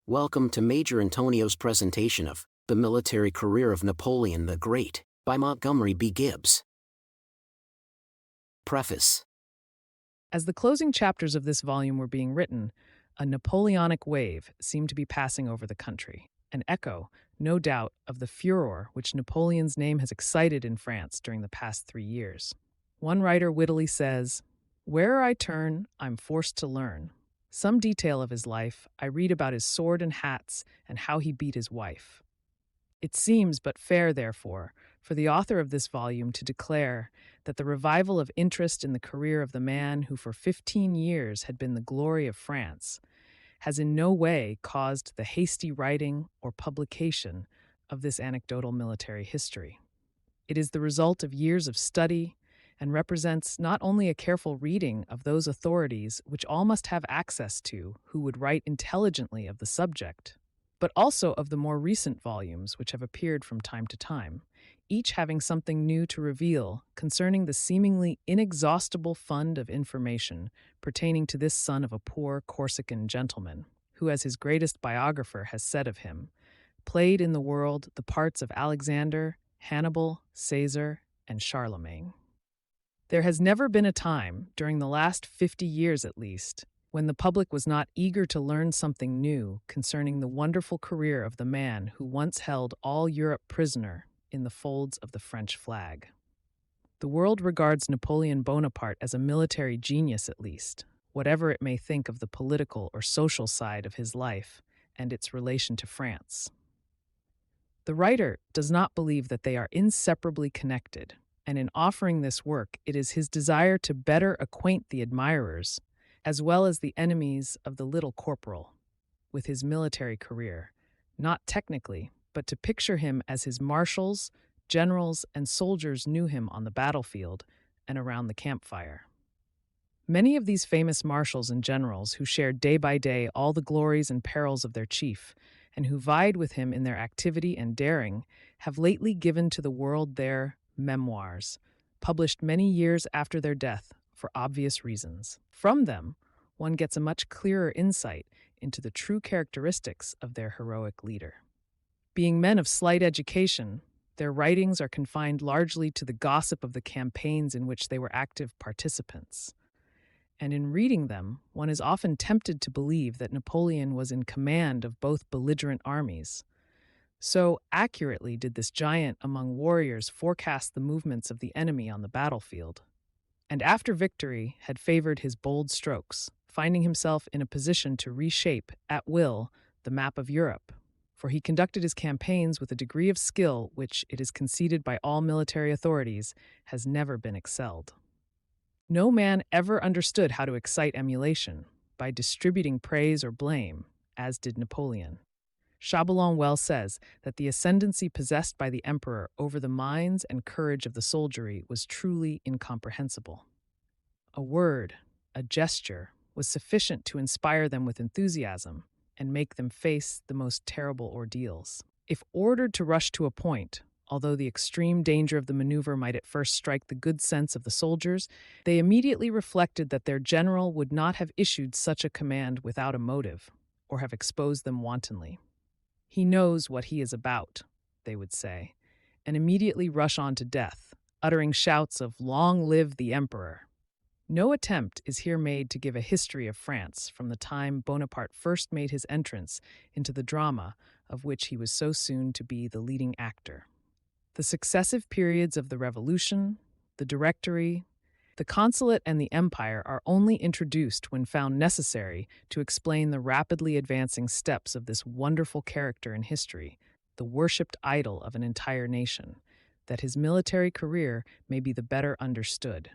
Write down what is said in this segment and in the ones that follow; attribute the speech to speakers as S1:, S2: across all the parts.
S1: Welcome to Major Intonio's presentation of The Military Career of Napoleon the Great by Montgomery B. Gibbs. Preface.
S2: As the closing chapters of this volume were being written, a Napoleonic wave seemed to be passing over the country, an echo, no doubt, of the furor which Napoleon's name has excited in France during the past 3 years. One writer wittily says, "Where'er I turn, I'm forced to learn. Some detail of his life, I read about his sword and hats and how he beat his wife." It seems but fair, therefore, for the author of this volume to declare that the revival of interest in the career of the man who for 15 years had been the glory of France has in no way caused the hasty writing or publication of this anecdotal military history. It is the result of years of study and represents not only a careful reading of those authorities which all must have access to who would write intelligently of the subject, but also of the more recent volumes which have appeared from time to time, each having something new to reveal concerning the seemingly inexhaustible fund of information pertaining to this son of a poor Corsican gentleman, who, as his greatest biographer has said of him, played in the world the parts of Alexander, Hannibal, Caesar, and Charlemagne. There has never been a time, during the last 50 years at least, when the public was not eager to learn something new concerning the wonderful career of the man who once held all Europe prisoner in the folds of the French flag. The world regards Napoleon Bonaparte as a military genius at least, whatever it may think of the political or social side of his life and its relation to France. The writer does not believe that they are inseparably connected, and in offering this work, it is his desire to better acquaint the admirers, as well as the enemies of the little corporal, with his military career, not technically, but to picture him as his marshals, generals, and soldiers knew him on the battlefield and around the campfire. Many of these famous marshals and generals who shared day by day all the glories and perils of their chief, and who vied with him in their activity and daring, have lately given to the world their memoirs, published many years after their death for obvious reasons. From them, one gets a much clearer insight into the true characteristics of their heroic leader. Being men of slight education, their writings are confined largely to the gossip of the campaigns in which they were active participants. And in reading them, one is often tempted to believe that Napoleon was in command of both belligerent armies. So accurately did this giant among warriors forecast the movements of the enemy on the battlefield, and after victory had favored his bold strokes, finding himself in a position to reshape, at will, the map of Europe, for he conducted his campaigns with a degree of skill which, it is conceded by all military authorities, has never been excelled. No man ever understood how to excite emulation by distributing praise or blame, as did Napoleon. Chabillon well says that the ascendancy possessed by the emperor over the minds and courage of the soldiery was truly incomprehensible. A word, a gesture, was sufficient to inspire them with enthusiasm and make them face the most terrible ordeals. If ordered to rush to a point, although the extreme danger of the maneuver might at first strike the good sense of the soldiers, they immediately reflected that their general would not have issued such a command without a motive, or have exposed them wantonly. "He knows what he is about," they would say, and immediately rush on to death, uttering shouts of "Long live the Emperor!" No attempt is here made to give a history of France from the time Bonaparte first made his entrance into the drama of which he was so soon to be the leading actor. The successive periods of the Revolution, the Directory, the Consulate, and the Empire are only introduced when found necessary to explain the rapidly advancing steps of this wonderful character in history, the worshipped idol of an entire nation, that his military career may be the better understood.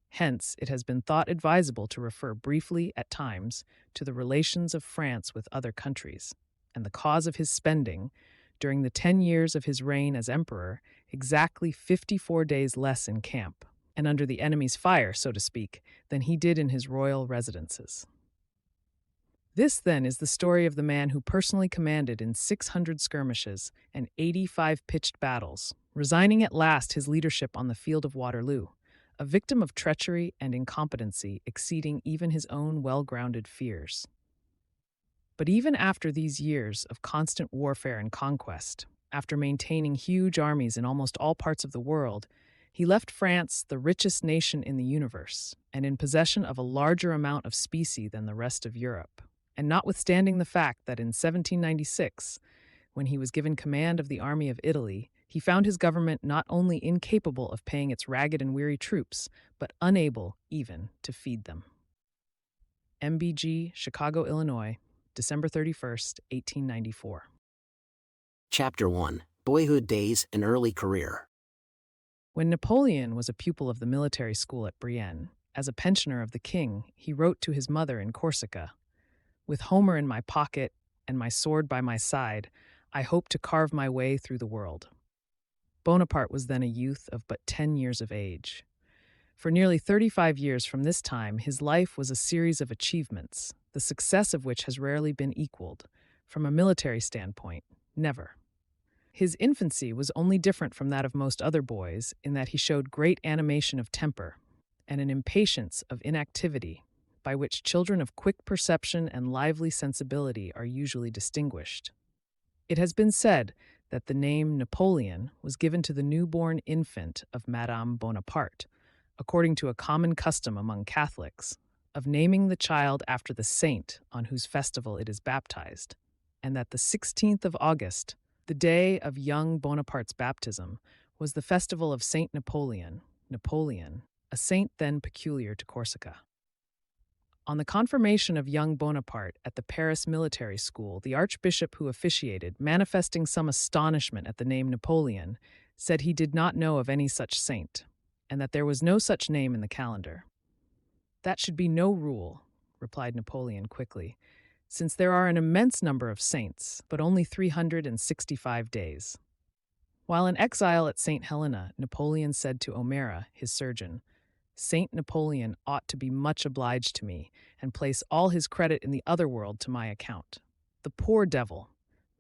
S2: Hence, it has been thought advisable to refer briefly, at times, to the relations of France with other countries, and the cause of his spending, during the 10 years of his reign as emperor, exactly 54 days less in camp, and under the enemy's fire, so to speak, than he did in his royal residences. This, then, is the story of the man who personally commanded in 600 skirmishes and 85 pitched battles, resigning at last his leadership on the field of Waterloo, a victim of treachery and incompetency exceeding even his own well-grounded fears. But even after these years of constant warfare and conquest, after maintaining huge armies in almost all parts of the world, he left France the richest nation in the universe and in possession of a larger amount of specie than the rest of Europe. And notwithstanding the fact that in 1796, when he was given command of the army of Italy, he found his government not only incapable of paying its ragged and weary troops, but unable even to feed them. MBG, Chicago, Illinois, December 31st, 1894.
S1: Chapter 1. Boyhood Days and Early Career.
S2: When Napoleon was a pupil of the military school at Brienne, as a pensioner of the king, he wrote to his mother in Corsica, "With Homer in my pocket and my sword by my side, I hope to carve my way through the world." Bonaparte was then a youth of but 10 years of age. For nearly 35 years from this time, his life was a series of achievements, the success of which has rarely been equaled. From a military standpoint, never. His infancy was only different from that of most other boys in that he showed great animation of temper and an impatience of inactivity by which children of quick perception and lively sensibility are usually distinguished. It has been said that the name Napoleon was given to the newborn infant of Madame Bonaparte, according to a common custom among Catholics, of naming the child after the saint on whose festival it is baptized, and that the 16th of August, the day of young Bonaparte's baptism, was the festival of Saint Napoleon, a saint then peculiar to Corsica. On the confirmation of young Bonaparte at the Paris military school, the archbishop who officiated, manifesting some astonishment at the name Napoleon, said he did not know of any such saint, and that there was no such name in the calendar. "That should be no rule," replied Napoleon quickly, "since there are an immense number of saints, but only 365 days." While in exile at St. Helena, Napoleon said to O'Mara, his surgeon, "Saint Napoleon ought to be much obliged to me and place all his credit in the other world to my account. The poor devil!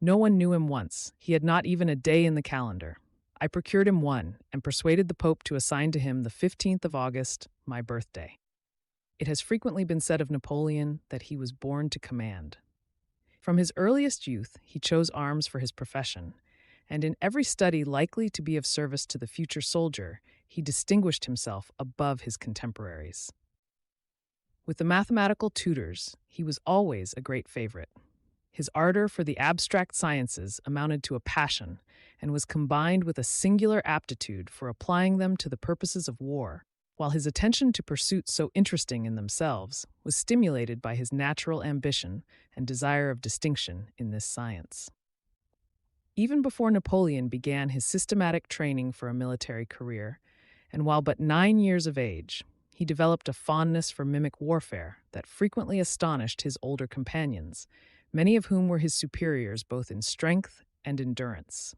S2: No one knew him once. He had not even a day in the calendar. I procured him one and persuaded the Pope to assign to him the 15th of August, my birthday." It has frequently been said of Napoleon that he was born to command. From his earliest youth, he chose arms for his profession, and in every study likely to be of service to the future soldier, he distinguished himself above his contemporaries. With the mathematical tutors, he was always a great favorite. His ardor for the abstract sciences amounted to a passion and was combined with a singular aptitude for applying them to the purposes of war, while his attention to pursuits so interesting in themselves was stimulated by his natural ambition and desire of distinction in this science. Even before Napoleon began his systematic training for a military career, and while but 9 years of age, he developed a fondness for mimic warfare that frequently astonished his older companions, many of whom were his superiors both in strength and endurance,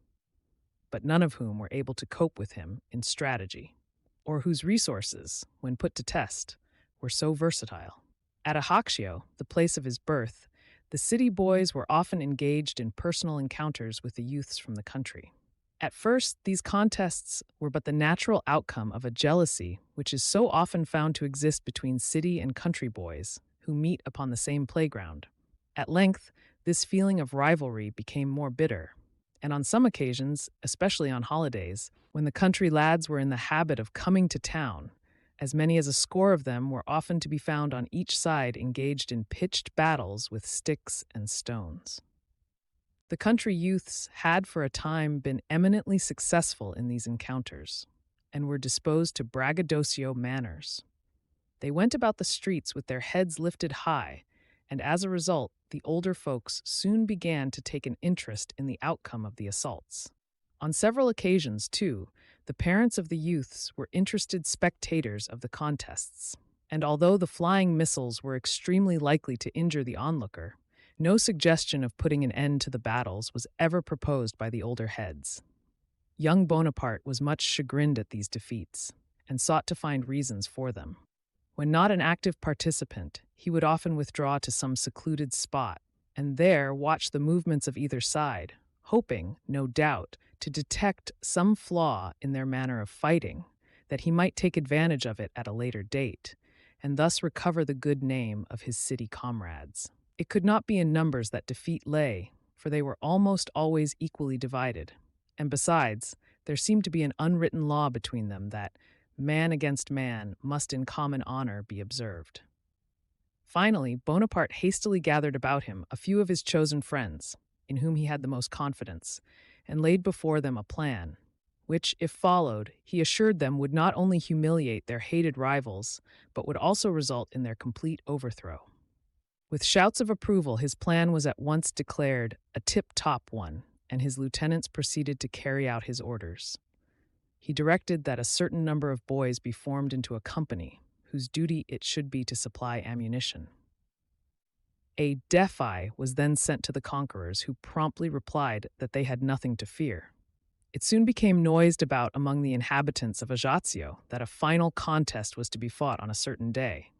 S2: but none of whom were able to cope with him in strategy, or whose resources, when put to test, were so versatile. At Ajaccio, the place of his birth, the city boys were often engaged in personal encounters with the youths from the country. At first, these contests were but the natural outcome of a jealousy which is so often found to exist between city and country boys who meet upon the same playground. At length, this feeling of rivalry became more bitter, and on some occasions, especially on holidays, when the country lads were in the habit of coming to town, as many as a score of them were often to be found on each side engaged in pitched battles with sticks and stones. The country youths had for a time been eminently successful in these encounters, and were disposed to braggadocio manners. They went about the streets with their heads lifted high, and as a result, the older folks soon began to take an interest in the outcome of the assaults. On several occasions, too, the parents of the youths were interested spectators of the contests, and although the flying missiles were extremely likely to injure the onlooker, no suggestion of putting an end to the battles was ever proposed by the older heads. Young Bonaparte was much chagrined at these defeats, and sought to find reasons for them. When not an active participant, he would often withdraw to some secluded spot, and there watch the movements of either side, hoping, no doubt, to detect some flaw in their manner of fighting, that he might take advantage of it at a later date, and thus recover the good name of his city comrades. It could not be in numbers that defeat lay, for they were almost always equally divided. And besides, there seemed to be an unwritten law between them that man against man must in common honor be observed. Finally, Bonaparte hastily gathered about him a few of his chosen friends, in whom he had the most confidence, and laid before them a plan, which, if followed, he assured them would not only humiliate their hated rivals, but would also result in their complete overthrow. With shouts of approval, his plan was at once declared a tip-top one, and his lieutenants proceeded to carry out his orders. He directed that a certain number of boys be formed into a company, whose duty it should be to supply ammunition. A defi was then sent to the conquerors, who promptly replied that they had nothing to fear. It soon became noised about among the inhabitants of Ajaccio that a final contest was to be fought on a certain day.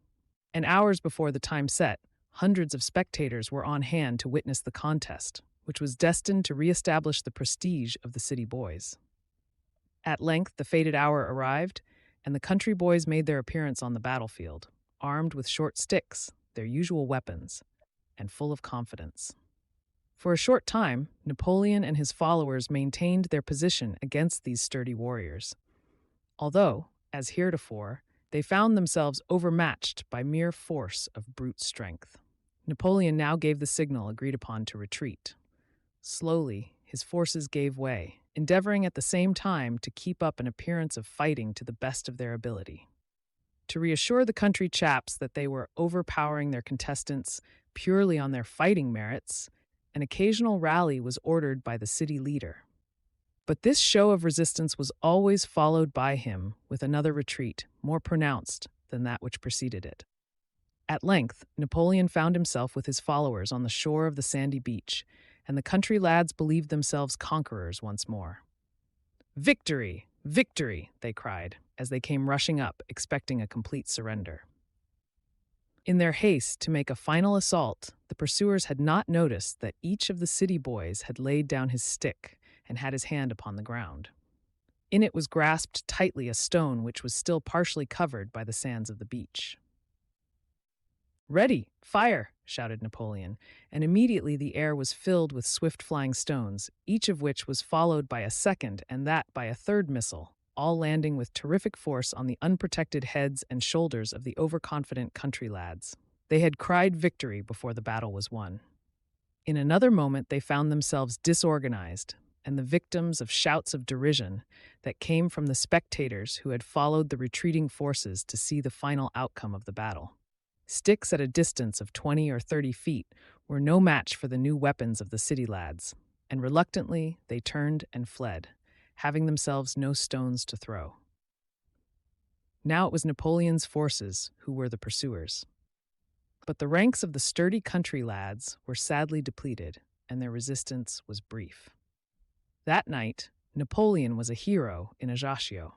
S2: And hours before the time set, hundreds of spectators were on hand to witness the contest, which was destined to re-establish the prestige of the city boys. At length, the fated hour arrived, and the country boys made their appearance on the battlefield, armed with short sticks, their usual weapons, and full of confidence. For a short time, Napoleon and his followers maintained their position against these sturdy warriors, although, as heretofore, they found themselves overmatched by mere force of brute strength. Napoleon now gave the signal agreed upon to retreat. Slowly, his forces gave way, endeavoring at the same time to keep up an appearance of fighting to the best of their ability. To reassure the country chaps that they were overpowering their contestants purely on their fighting merits, an occasional rally was ordered by the city leader. But this show of resistance was always followed by him with another retreat, more pronounced than that which preceded it. At length, Napoleon found himself with his followers on the shore of the sandy beach, and the country lads believed themselves conquerors once more. "Victory! Victory!" they cried, as they came rushing up, expecting a complete surrender. In their haste to make a final assault, the pursuers had not noticed that each of the city boys had laid down his stick and had his hand upon the ground. In it was grasped tightly a stone which was still partially covered by the sands of the beach. "Ready! Fire!" shouted Napoleon, and immediately the air was filled with swift-flying stones, each of which was followed by a second and that by a third missile, all landing with terrific force on the unprotected heads and shoulders of the overconfident country lads. They had cried victory before the battle was won. In another moment they found themselves disorganized, and the victims of shouts of derision that came from the spectators who had followed the retreating forces to see the final outcome of the battle. Sticks at a distance of 20 or 30 feet were no match for the new weapons of the city lads, and reluctantly they turned and fled, having themselves no stones to throw. Now it was Napoleon's forces who were the pursuers. But the ranks of the sturdy country lads were sadly depleted, and their resistance was brief. That night, Napoleon was a hero in Ajaccio.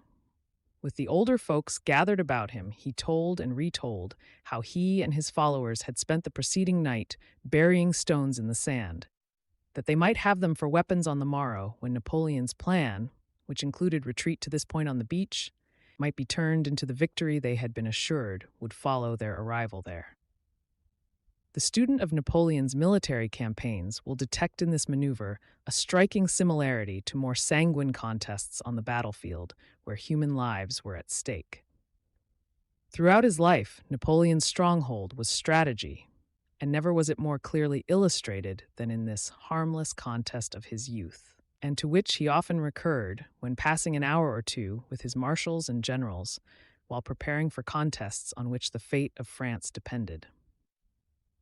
S2: With the older folks gathered about him, he told and retold how he and his followers had spent the preceding night burying stones in the sand, that they might have them for weapons on the morrow when Napoleon's plan, which included retreat to this point on the beach, might be turned into the victory they had been assured would follow their arrival there. The student of Napoleon's military campaigns will detect in this maneuver a striking similarity to more sanguine contests on the battlefield where human lives were at stake. Throughout his life, Napoleon's stronghold was strategy, and never was it more clearly illustrated than in this harmless contest of his youth, and to which he often recurred when passing an hour or two with his marshals and generals while preparing for contests on which the fate of France depended.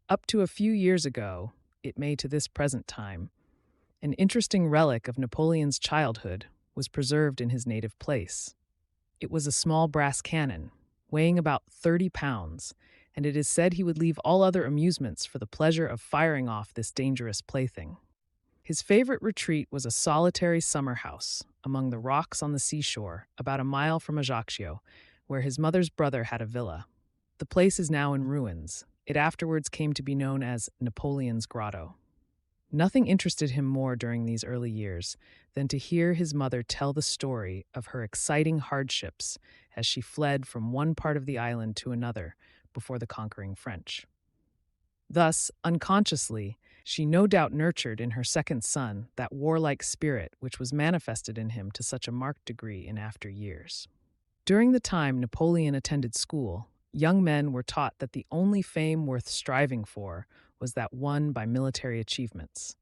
S2: Up to a few years ago, it may to this present time, an interesting relic of Napoleon's childhood was preserved in his native place. It was a small brass cannon, weighing about 30 pounds, and it is said he would leave all other amusements for the pleasure of firing off this dangerous plaything. His favorite retreat was a solitary summer house among the rocks on the seashore, about a mile from Ajaccio, where his mother's brother had a villa. The place is now in ruins. It afterwards came to be known as Napoleon's Grotto. Nothing interested him more during these early years than to hear his mother tell the story of her exciting hardships as she fled from one part of the island to another before the conquering French. Thus, unconsciously, she no doubt nurtured in her second son that warlike spirit which was manifested in him to such a marked degree in after years. During the time Napoleon attended school, young men were taught that the only fame worth striving for was that won by military achievements.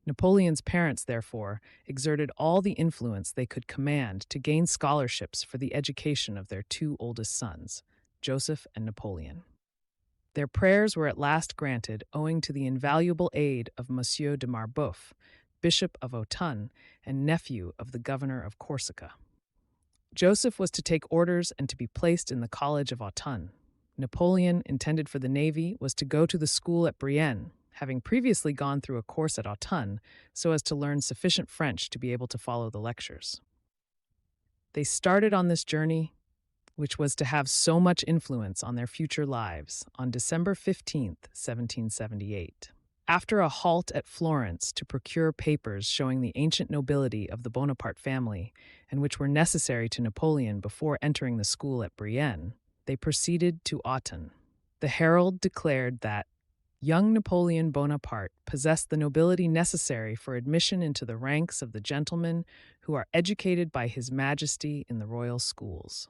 S2: Napoleon's parents, therefore, exerted all the influence they could command to gain scholarships for the education of their two oldest sons, Joseph and Napoleon. Their prayers were at last granted owing to the invaluable aid of Monsieur de Marbeuf, Bishop of Autun and nephew of the governor of Corsica. Joseph was to take orders and to be placed in the College of Autun. Napoleon, intended for the navy, was to go to the school at Brienne, having previously gone through a course at Autun so as to learn sufficient French to be able to follow the lectures. They started on this journey, which was to have so much influence on their future lives, on December 15th, 1778. After a halt at Florence to procure papers showing the ancient nobility of the Bonaparte family, and which were necessary to Napoleon before entering the school at Brienne, they proceeded to Autun. The herald declared that young Napoleon Bonaparte possessed the nobility necessary for admission into the ranks of the gentlemen who are educated by His Majesty in the royal schools.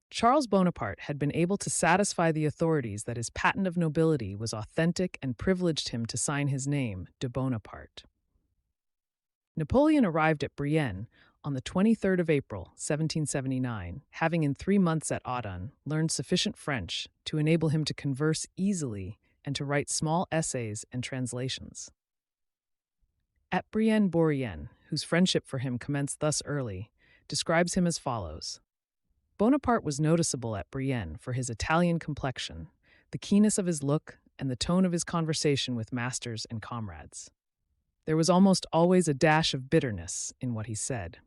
S2: Charles Bonaparte had been able to satisfy the authorities that his patent of nobility was authentic and privileged him to sign his name, de Bonaparte. Napoleon arrived at Brienne on the 23rd of April, 1779, having in 3 months at Autun learned sufficient French to enable him to converse easily and to write small essays and translations. At Brienne, whose friendship for him commenced thus early, describes him as follows. Bonaparte was noticeable at Brienne for his Italian complexion, the keenness of his look, and the tone of his conversation with masters and comrades. There was almost always a dash of bitterness in what he said.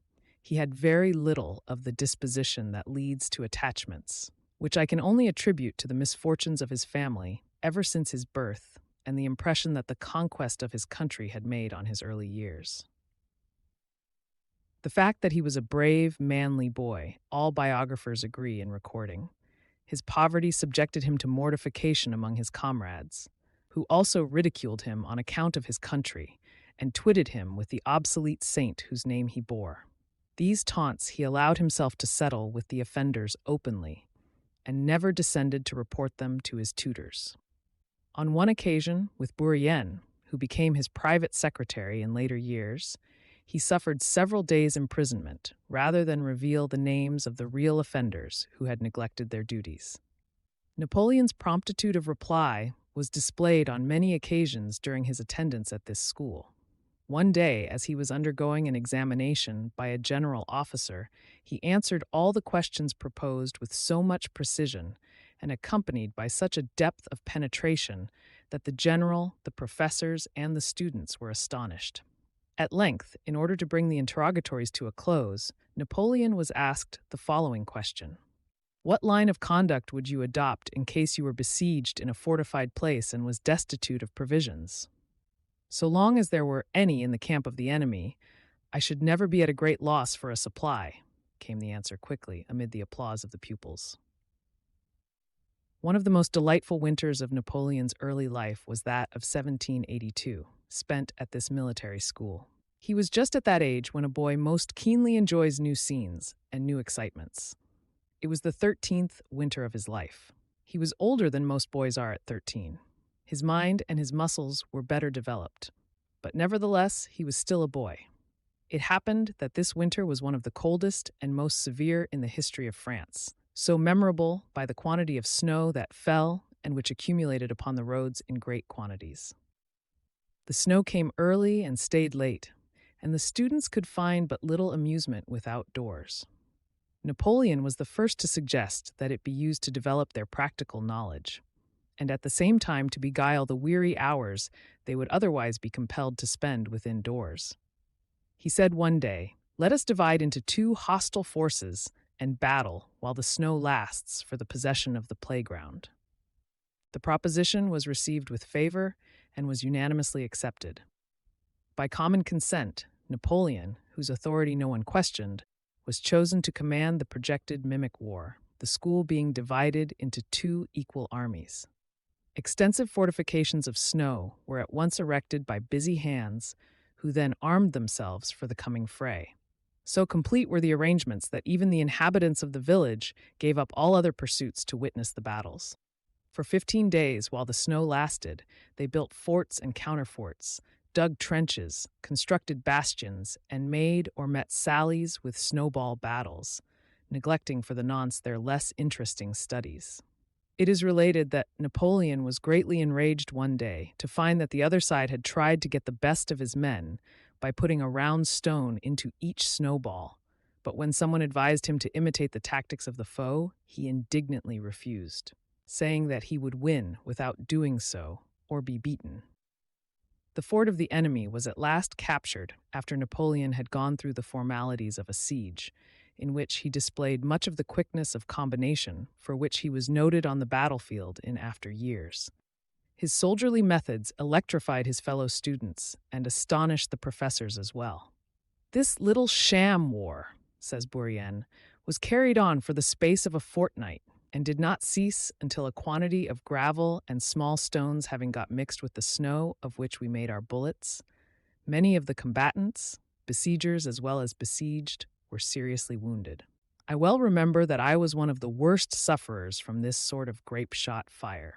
S2: He had very little of the disposition that leads to attachments, which I can only attribute to the misfortunes of his family ever since his birth and the impression that the conquest of his country had made on his early years. The fact that he was a brave, manly boy, all biographers agree in recording. His poverty subjected him to mortification among his comrades, who also ridiculed him on account of his country and twitted him with the obsolete saint whose name he bore. These taunts he allowed himself to settle with the offenders openly, and never descended to report them to his tutors. On one occasion, with Bourrienne, who became his private secretary in later years, he suffered several days' imprisonment rather than reveal the names of the real offenders who had neglected their duties. Napoleon's promptitude of reply was displayed on many occasions during his attendance at this school. One day, as he was undergoing an examination by a general officer, he answered all the questions proposed with so much precision and accompanied by such a depth of penetration that the general, the professors, and the students were astonished. At length, in order to bring the interrogatories to a close, Napoleon was asked the following question. What line of conduct would you adopt in case you were besieged in a fortified place and was destitute of provisions? So long as there were any in the camp of the enemy, I should never be at a great loss for a supply, came the answer quickly amid the applause of the pupils. One of the most delightful winters of Napoleon's early life was that of 1782, spent at this military school. He was just at that age when a boy most keenly enjoys new scenes and new excitements. It was the 13th winter of his life. He was older than most boys are at 13. His mind and his muscles were better developed, but nevertheless, he was still a boy. It happened that this winter was one of the coldest and most severe in the history of France, so memorable by the quantity of snow that fell and which accumulated upon the roads in great quantities. The snow came early and stayed late, and the students could find but little amusement with outdoors. Napoleon was the first to suggest that it be used to develop their practical knowledge, and at the same time to beguile the weary hours they would otherwise be compelled to spend within doors. He said one day, "Let us divide into 2 hostile forces and battle while the snow lasts for the possession of the playground." The proposition was received with favor and was unanimously accepted. By common consent, Napoleon, whose authority no one questioned, was chosen to command the projected mimic war, the school being divided into 2 equal armies. Extensive fortifications of snow were at once erected by busy hands, who then armed themselves for the coming fray. So complete were the arrangements that even the inhabitants of the village gave up all other pursuits to witness the battles. For 15 days, while the snow lasted, they built forts and counterforts, dug trenches, constructed bastions, and made or met sallies with snowball battles, neglecting for the nonce their less interesting studies. It is related that Napoleon was greatly enraged one day to find that the other side had tried to get the best of his men by putting a round stone into each snowball, but when someone advised him to imitate the tactics of the foe, he indignantly refused, saying that he would win without doing so or be beaten. The fort of the enemy was at last captured after Napoleon had gone through the formalities of a siege, in which he displayed much of the quickness of combination for which he was noted on the battlefield in after years. His soldierly methods electrified his fellow students and astonished the professors as well. This little sham war, says Bourrienne, was carried on for the space of a fortnight and did not cease until a quantity of gravel and small stones having got mixed with the snow of which we made our bullets, many of the combatants, besiegers as well as besieged, were seriously wounded. I well remember that I was one of the worst sufferers from this sort of grape-shot fire.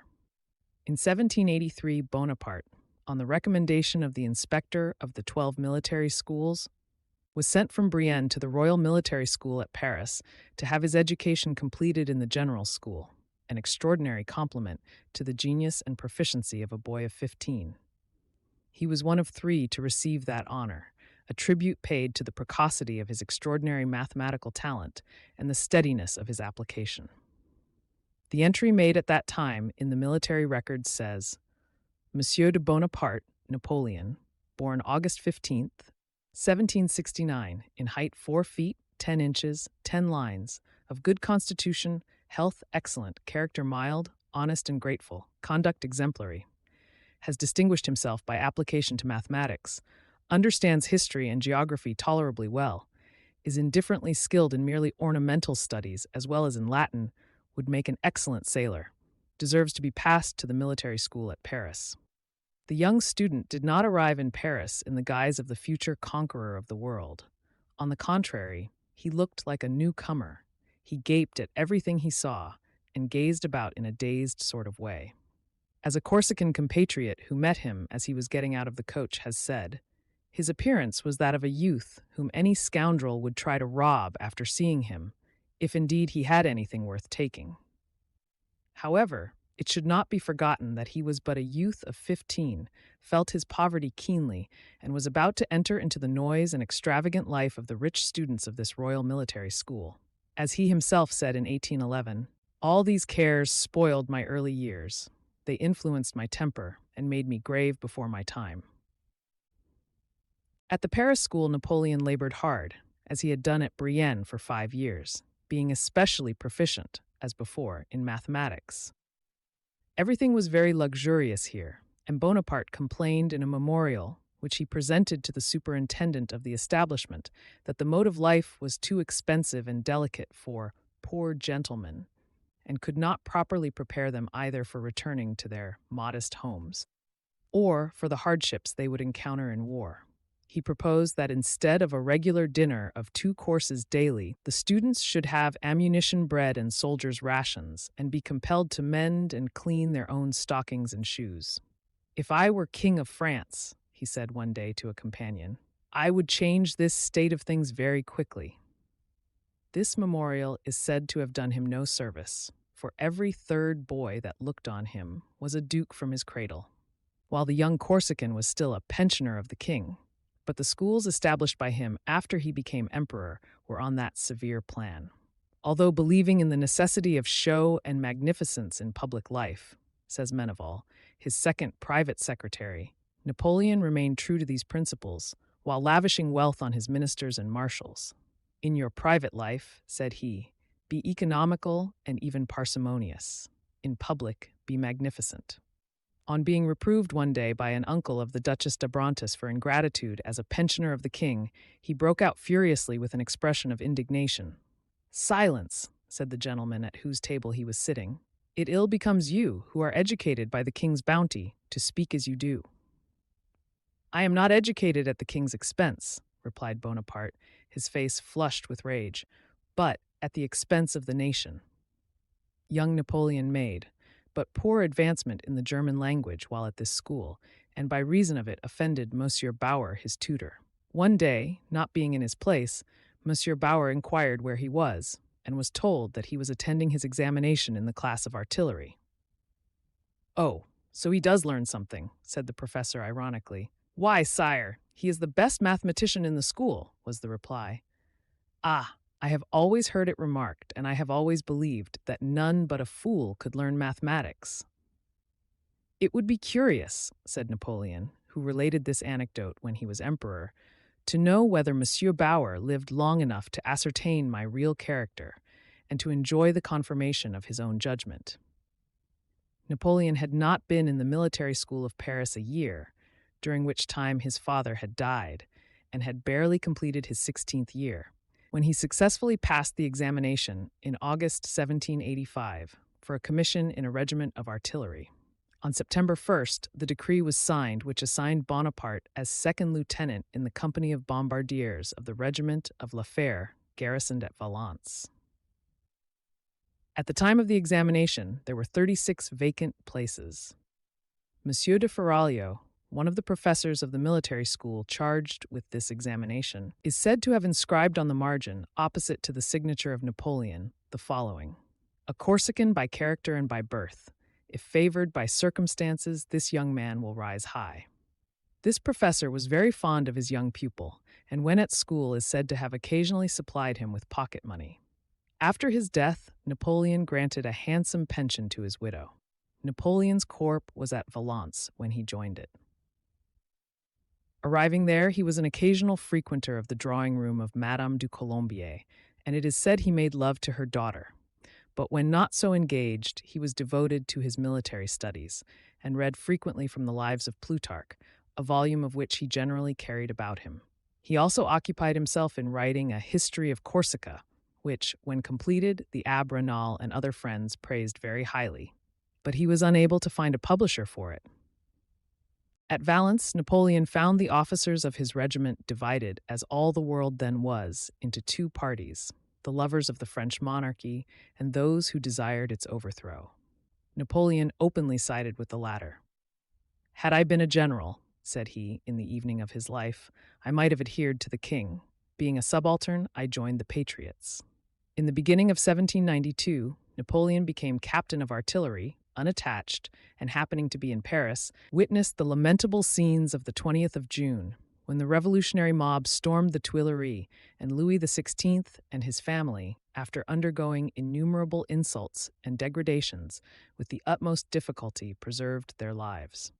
S2: In 1783, Bonaparte, on the recommendation of the inspector of the 12 military schools, was sent from Brienne to the Royal Military School at Paris to have his education completed in the General School, an extraordinary compliment to the genius and proficiency of a boy of 15. He was one of 3 to receive that honor, a tribute paid to the precocity of his extraordinary mathematical talent and the steadiness of his application. The entry made at that time in the military records says, Monsieur de Bonaparte, Napoleon, born August 15th, 1769, in height 4 feet, 10 inches, 10 lines, of good constitution, health excellent, character mild, honest and grateful, conduct exemplary, has distinguished himself by application to mathematics, understands history and geography tolerably well, is indifferently skilled in merely ornamental studies as well as in Latin, would make an excellent sailor, deserves to be passed to the military school at Paris. The young student did not arrive in Paris in the guise of the future conqueror of the world. On the contrary, he looked like a newcomer. He gaped at everything he saw and gazed about in a dazed sort of way. As a Corsican compatriot who met him as he was getting out of the coach has said, his appearance was that of a youth whom any scoundrel would try to rob after seeing him, if indeed he had anything worth taking. However, it should not be forgotten that he was but a youth of 15, felt his poverty keenly, and was about to enter into the noise and extravagant life of the rich students of this Royal Military School. As he himself said in 1811, all these cares spoiled my early years. They influenced my temper and made me grave before my time. At the Paris school, Napoleon labored hard, as he had done at Brienne for 5 years, being especially proficient, as before, in mathematics. Everything was very luxurious here, and Bonaparte complained in a memorial which he presented to the superintendent of the establishment that the mode of life was too expensive and delicate for poor gentlemen, and could not properly prepare them either for returning to their modest homes, or for the hardships they would encounter in war. He proposed that instead of a regular dinner of 2 courses daily, the students should have ammunition bread and soldiers' rations, and be compelled to mend and clean their own stockings and shoes. If I were King of France, he said one day to a companion, I would change this state of things very quickly. This memorial is said to have done him no service, for every 3rd boy that looked on him was a duke from his cradle, while the young Corsican was still a pensioner of the king. But the schools established by him after he became emperor were on that severe plan. Although believing in the necessity of show and magnificence in public life, says Meneval, his second private secretary, Napoleon remained true to these principles while lavishing wealth on his ministers and marshals. In your private life, said he, be economical and even parsimonious. In public, be magnificent. On being reproved one day by an uncle of the Duchess d'Abrantes for ingratitude as a pensioner of the king, he broke out furiously with an expression of indignation. Silence, said the gentleman at whose table he was sitting. It ill becomes you, who are educated by the king's bounty, to speak as you do." "I am not educated at the king's expense," replied Bonaparte, his face flushed with rage, "but at the expense of the nation." Young Napoleon made but poor advancement in the German language while at this school, and by reason of it offended Monsieur Bauer, his tutor. One day, not being in his place, Monsieur Bauer inquired where he was, and was told that he was attending his examination in the class of artillery. "Oh, so he does learn something," said the professor ironically. "Why, sire, he is the best mathematician in the school," was the reply. "Ah, I have always heard it remarked, and I have always believed, that none but a fool could learn mathematics." "It would be curious," said Napoleon, who related this anecdote when he was emperor, "to know whether Monsieur Bauer lived long enough to ascertain my real character, and to enjoy the confirmation of his own judgment." Napoleon had not been in the military school of Paris a year, during which time his father had died, and had barely completed his 16th year, when he successfully passed the examination in August 1785 for a commission in a regiment of artillery. On September 1st, the decree was signed which assigned Bonaparte as second lieutenant in the company of bombardiers of the regiment of La Fère, garrisoned at Valence. At the time of the examination, there were 36 vacant places. Monsieur de Ferraglio, one of the professors of the military school charged with this examination, is said to have inscribed on the margin, opposite to the signature of Napoleon, the following: "A Corsican by character and by birth. If favored by circumstances, this young man will rise high." This professor was very fond of his young pupil, and when at school is said to have occasionally supplied him with pocket money. After his death, Napoleon granted a handsome pension to his widow. Napoleon's corps was at Valence when he joined it. Arriving there, he was an occasional frequenter of the drawing-room of Madame du Colombier, and it is said he made love to her daughter. But when not so engaged, he was devoted to his military studies, and read frequently from the Lives of Plutarch, a volume of which he generally carried about him. He also occupied himself in writing a History of Corsica, which, when completed, the Abbé Raynal and other friends praised very highly. But he was unable to find a publisher for it. At Valence, Napoleon found the officers of his regiment divided, as all the world then was, into two parties, the lovers of the French monarchy and those who desired its overthrow. Napoleon openly sided with the latter. "Had I been a general," said he in the evening of his life, "I might have adhered to the king. Being a subaltern, I joined the patriots." In the beginning of 1792, Napoleon became captain of artillery, unattached, and happening to be in Paris, witnessed the lamentable scenes of the 20th of June, when the revolutionary mob stormed the Tuileries, and Louis XVI and his family, after undergoing innumerable insults and degradations, with the utmost difficulty preserved their lives.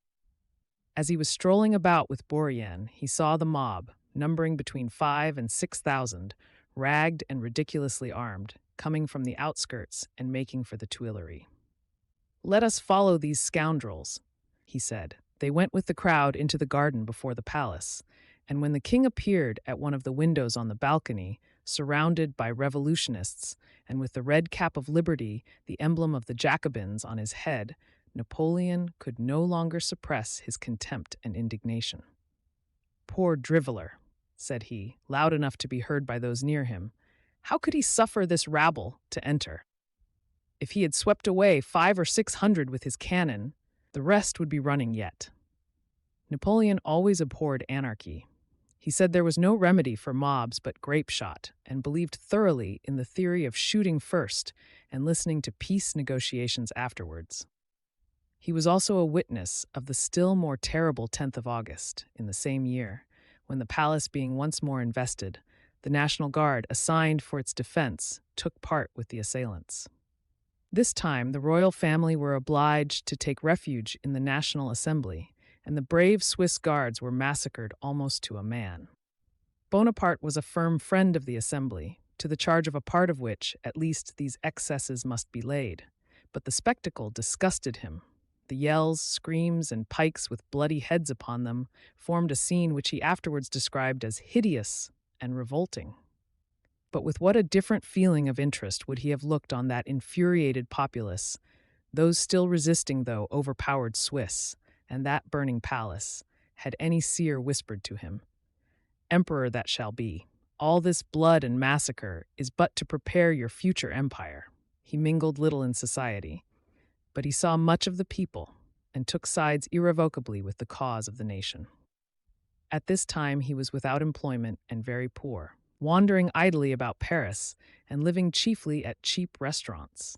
S2: As he was strolling about with Bourrienne, he saw the mob, numbering between 5,000 and 6,000, ragged and ridiculously armed, coming from the outskirts and making for the Tuileries. "Let us follow these scoundrels," he said. They went with the crowd into the garden before the palace, and when the king appeared at one of the windows on the balcony, surrounded by revolutionists, and with the red cap of liberty, the emblem of the Jacobins, on his head, Napoleon could no longer suppress his contempt and indignation. "Poor driveler," said he, loud enough to be heard by those near him. "How could he suffer this rabble to enter? If he had swept away 500 or 600 with his cannon, the rest would be running yet." Napoleon always abhorred anarchy. He said there was no remedy for mobs but grape shot, and believed thoroughly in the theory of shooting first and listening to peace negotiations afterwards. He was also a witness of the still more terrible 10th of August in the same year, when the palace being once more invested, the National Guard assigned for its defense took part with the assailants. This time, the royal family were obliged to take refuge in the National Assembly, and the brave Swiss guards were massacred almost to a man. Bonaparte was a firm friend of the Assembly, to the charge of a part of which, at least, these excesses must be laid, but the spectacle disgusted him. The yells, screams, and pikes with bloody heads upon them formed a scene which he afterwards described as hideous and revolting. But with what a different feeling of interest would he have looked on that infuriated populace, Those still resisting, though, overpowered Swiss, and that burning palace, had any seer whispered to him, "Emperor that shall be, all this blood and massacre is but to prepare your future empire." He mingled little in society, but he saw much of the people and took sides irrevocably with the cause of the nation. At this time he was without employment and very poor, wandering idly about Paris and living chiefly at cheap restaurants.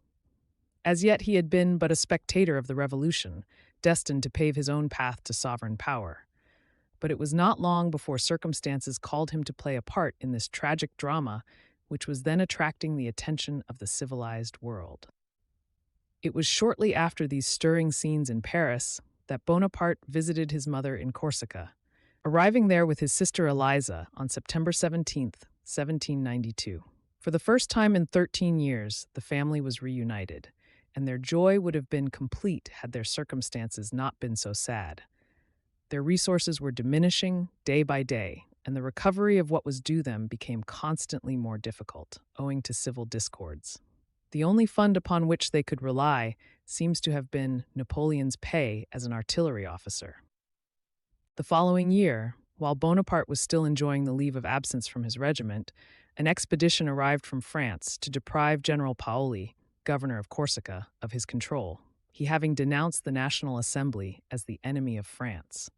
S2: As yet he had been but a spectator of the revolution, destined to pave his own path to sovereign power. But it was not long before circumstances called him to play a part in this tragic drama, which was then attracting the attention of the civilized world. It was shortly after these stirring scenes in Paris that Bonaparte visited his mother in Corsica, arriving there with his sister Eliza on September 17th, 1792. For the first time in 13 years, the family was reunited, and their joy would have been complete had their circumstances not been so sad. Their resources were diminishing day by day, and the recovery of what was due them became constantly more difficult, owing to civil discords. The only fund upon which they could rely seems to have been Napoleon's pay as an artillery officer. The following year, while Bonaparte was still enjoying the leave of absence from his regiment, an expedition arrived from France to deprive General Paoli, governor of Corsica, of his control, he having denounced the National Assembly as the enemy of France.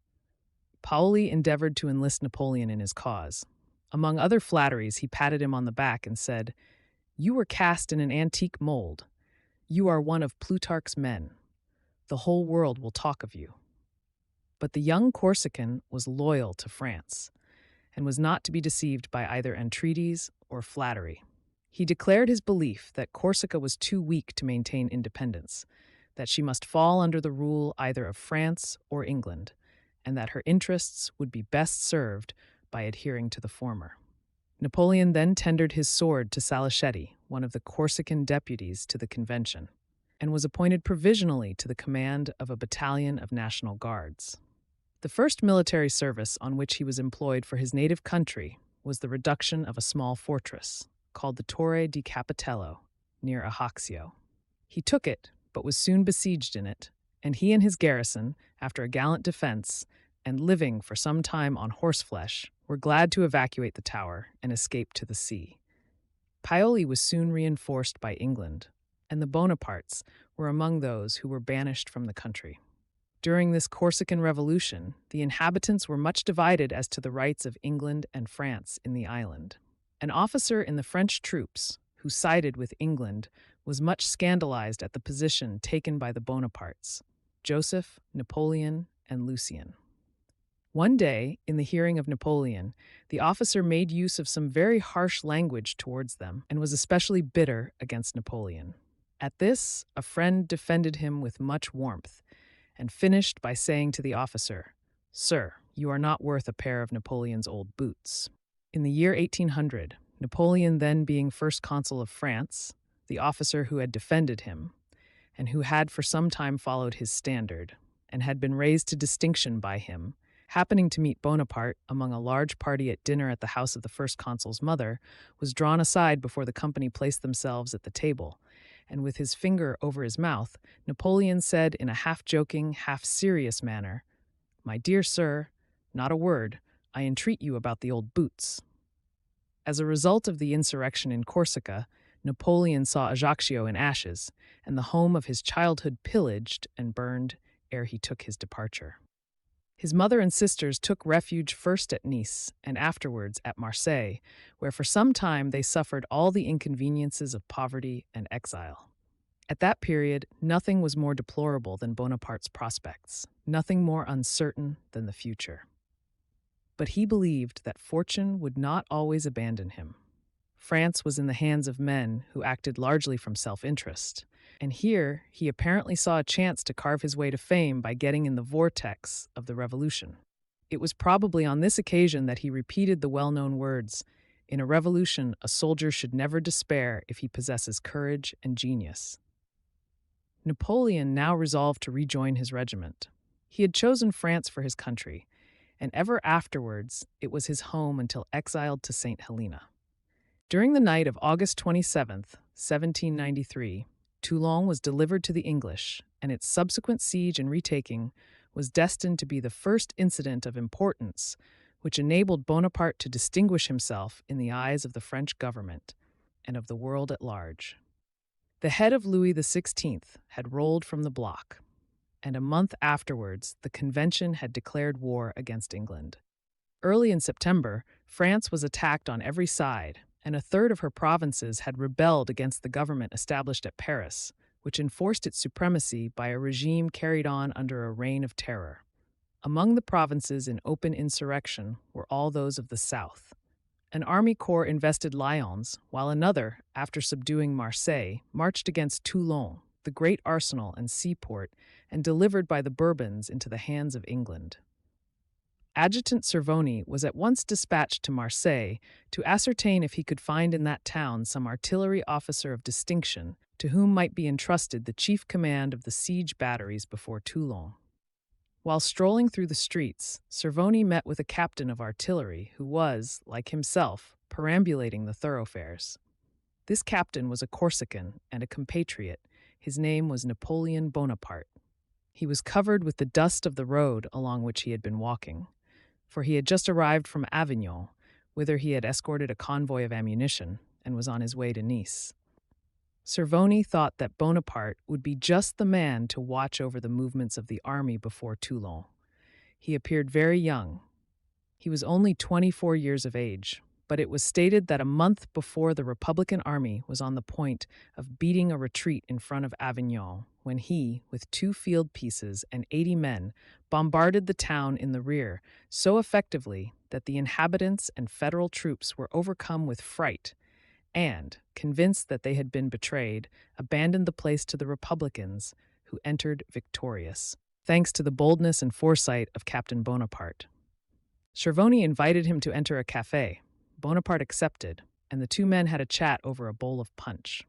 S2: Paoli endeavored to enlist Napoleon in his cause. Among other flatteries, he patted him on the back and said, "You were cast in an antique mold. You are one of Plutarch's men. The whole world will talk of you." But the young Corsican was loyal to France and was not to be deceived by either entreaties or flattery. He declared his belief that Corsica was too weak to maintain independence, that she must fall under the rule either of France or England, and that her interests would be best served by adhering to the former. Napoleon then tendered his sword to Salicetti, one of the Corsican deputies to the convention, and was appointed provisionally to the command of a battalion of National Guards. The first military service on which he was employed for his native country was the reduction of a small fortress, called the Torre di Capitello, near Ajaccio. He took it, but was soon besieged in it, and he and his garrison, after a gallant defense, and living for some time on horseflesh, were glad to evacuate the tower and escape to the sea. Paoli was soon reinforced by England, and the Bonapartes were among those who were banished from the country. During this Corsican revolution, the inhabitants were much divided as to the rights of England and France in the island. An officer in the French troops, who sided with England, was much scandalized at the position taken by the Bonapartes, Joseph, Napoleon, and Lucien. One day, in the hearing of Napoleon, the officer made use of some very harsh language towards them and was especially bitter against Napoleon. At this, a friend defended him with much warmth and finished by saying to the officer, "Sir, you are not worth a pair of Napoleon's old boots." In the year 1800, Napoleon then being first consul of France, the officer who had defended him, and who had for some time followed his standard, and had been raised to distinction by him, happening to meet Bonaparte among a large party at dinner at the house of the first consul's mother, was drawn aside before the company placed themselves at the table, and with his finger over his mouth, Napoleon said in a half-joking, half-serious manner, "My dear sir, not a word, I entreat you about the old boots." As a result of the insurrection in Corsica, Napoleon saw Ajaccio in ashes, and the home of his childhood pillaged and burned ere he took his departure. His mother and sisters took refuge first at Nice and afterwards at Marseille, where for some time they suffered all the inconveniences of poverty and exile. At that period, nothing was more deplorable than Bonaparte's prospects, nothing more uncertain than the future. But he believed that fortune would not always abandon him. France was in the hands of men who acted largely from self-interest, and here he apparently saw a chance to carve his way to fame by getting in the vortex of the revolution. It was probably on this occasion that he repeated the well-known words, "In a revolution, a soldier should never despair if he possesses courage and genius." Napoleon now resolved to rejoin his regiment. He had chosen France for his country, and ever afterwards it was his home until exiled to St. Helena. During the night of August 27th, 1793, Toulon was delivered to the English, and its subsequent siege and retaking was destined to be the first incident of importance which enabled Bonaparte to distinguish himself in the eyes of the French government and of the world at large. The head of Louis XVI had rolled from the block, and a month afterwards the Convention had declared war against England. Early in September, France was attacked on every side, and a third of her provinces had rebelled against the government established at Paris, which enforced its supremacy by a regime carried on under a reign of terror. Among the provinces in open insurrection were all those of the south. An army corps invested Lyons, while another, after subduing Marseille, marched against Toulon, the great arsenal and seaport, and delivered by the Bourbons into the hands of England. Adjutant Cervoni was at once dispatched to Marseille to ascertain if he could find in that town some artillery officer of distinction to whom might be entrusted the chief command of the siege batteries before Toulon. While strolling through the streets, Cervoni met with a captain of artillery who was, like himself, perambulating the thoroughfares. This captain was a Corsican and a compatriot. His name was Napoleon Bonaparte. He was covered with the dust of the road along which he had been walking, for he had just arrived from Avignon, whither he had escorted a convoy of ammunition and was on his way to Nice. Cervoni thought that Bonaparte would be just the man to watch over the movements of the army before Toulon. He appeared very young. He was only 24 years of age, but it was stated that a month before the Republican army was on the point of beating a retreat in front of Avignon, when he, with 2 field pieces and 80 men, bombarded the town in the rear so effectively that the inhabitants and federal troops were overcome with fright and, convinced that they had been betrayed, abandoned the place to the Republicans, who entered victorious, thanks to the boldness and foresight of Captain Bonaparte. Cervoni invited him to enter a café. Bonaparte accepted, and the 2 men had a chat over a bowl of punch.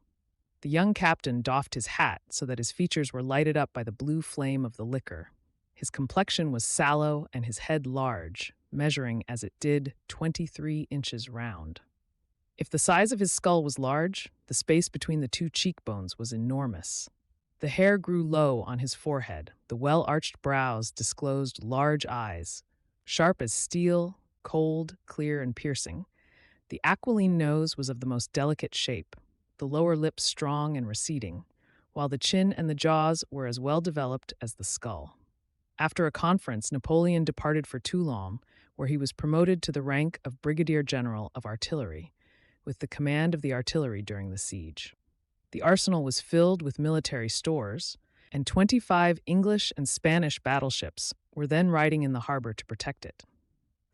S2: The young captain doffed his hat so that his features were lighted up by the blue flame of the liquor. His complexion was sallow and his head large, measuring, as it did, 23 inches round. If the size of his skull was large, the space between the 2 cheekbones was enormous. The hair grew low on his forehead, the well-arched brows disclosed large eyes, sharp as steel, cold, clear, and piercing. The aquiline nose was of the most delicate shape, the lower lip strong and receding, while the chin and the jaws were as well developed as the skull. After a conference, Napoleon departed for Toulon, where he was promoted to the rank of Brigadier General of Artillery, with the command of the artillery during the siege. The arsenal was filled with military stores, and 25 English and Spanish battleships were then riding in the harbor to protect it.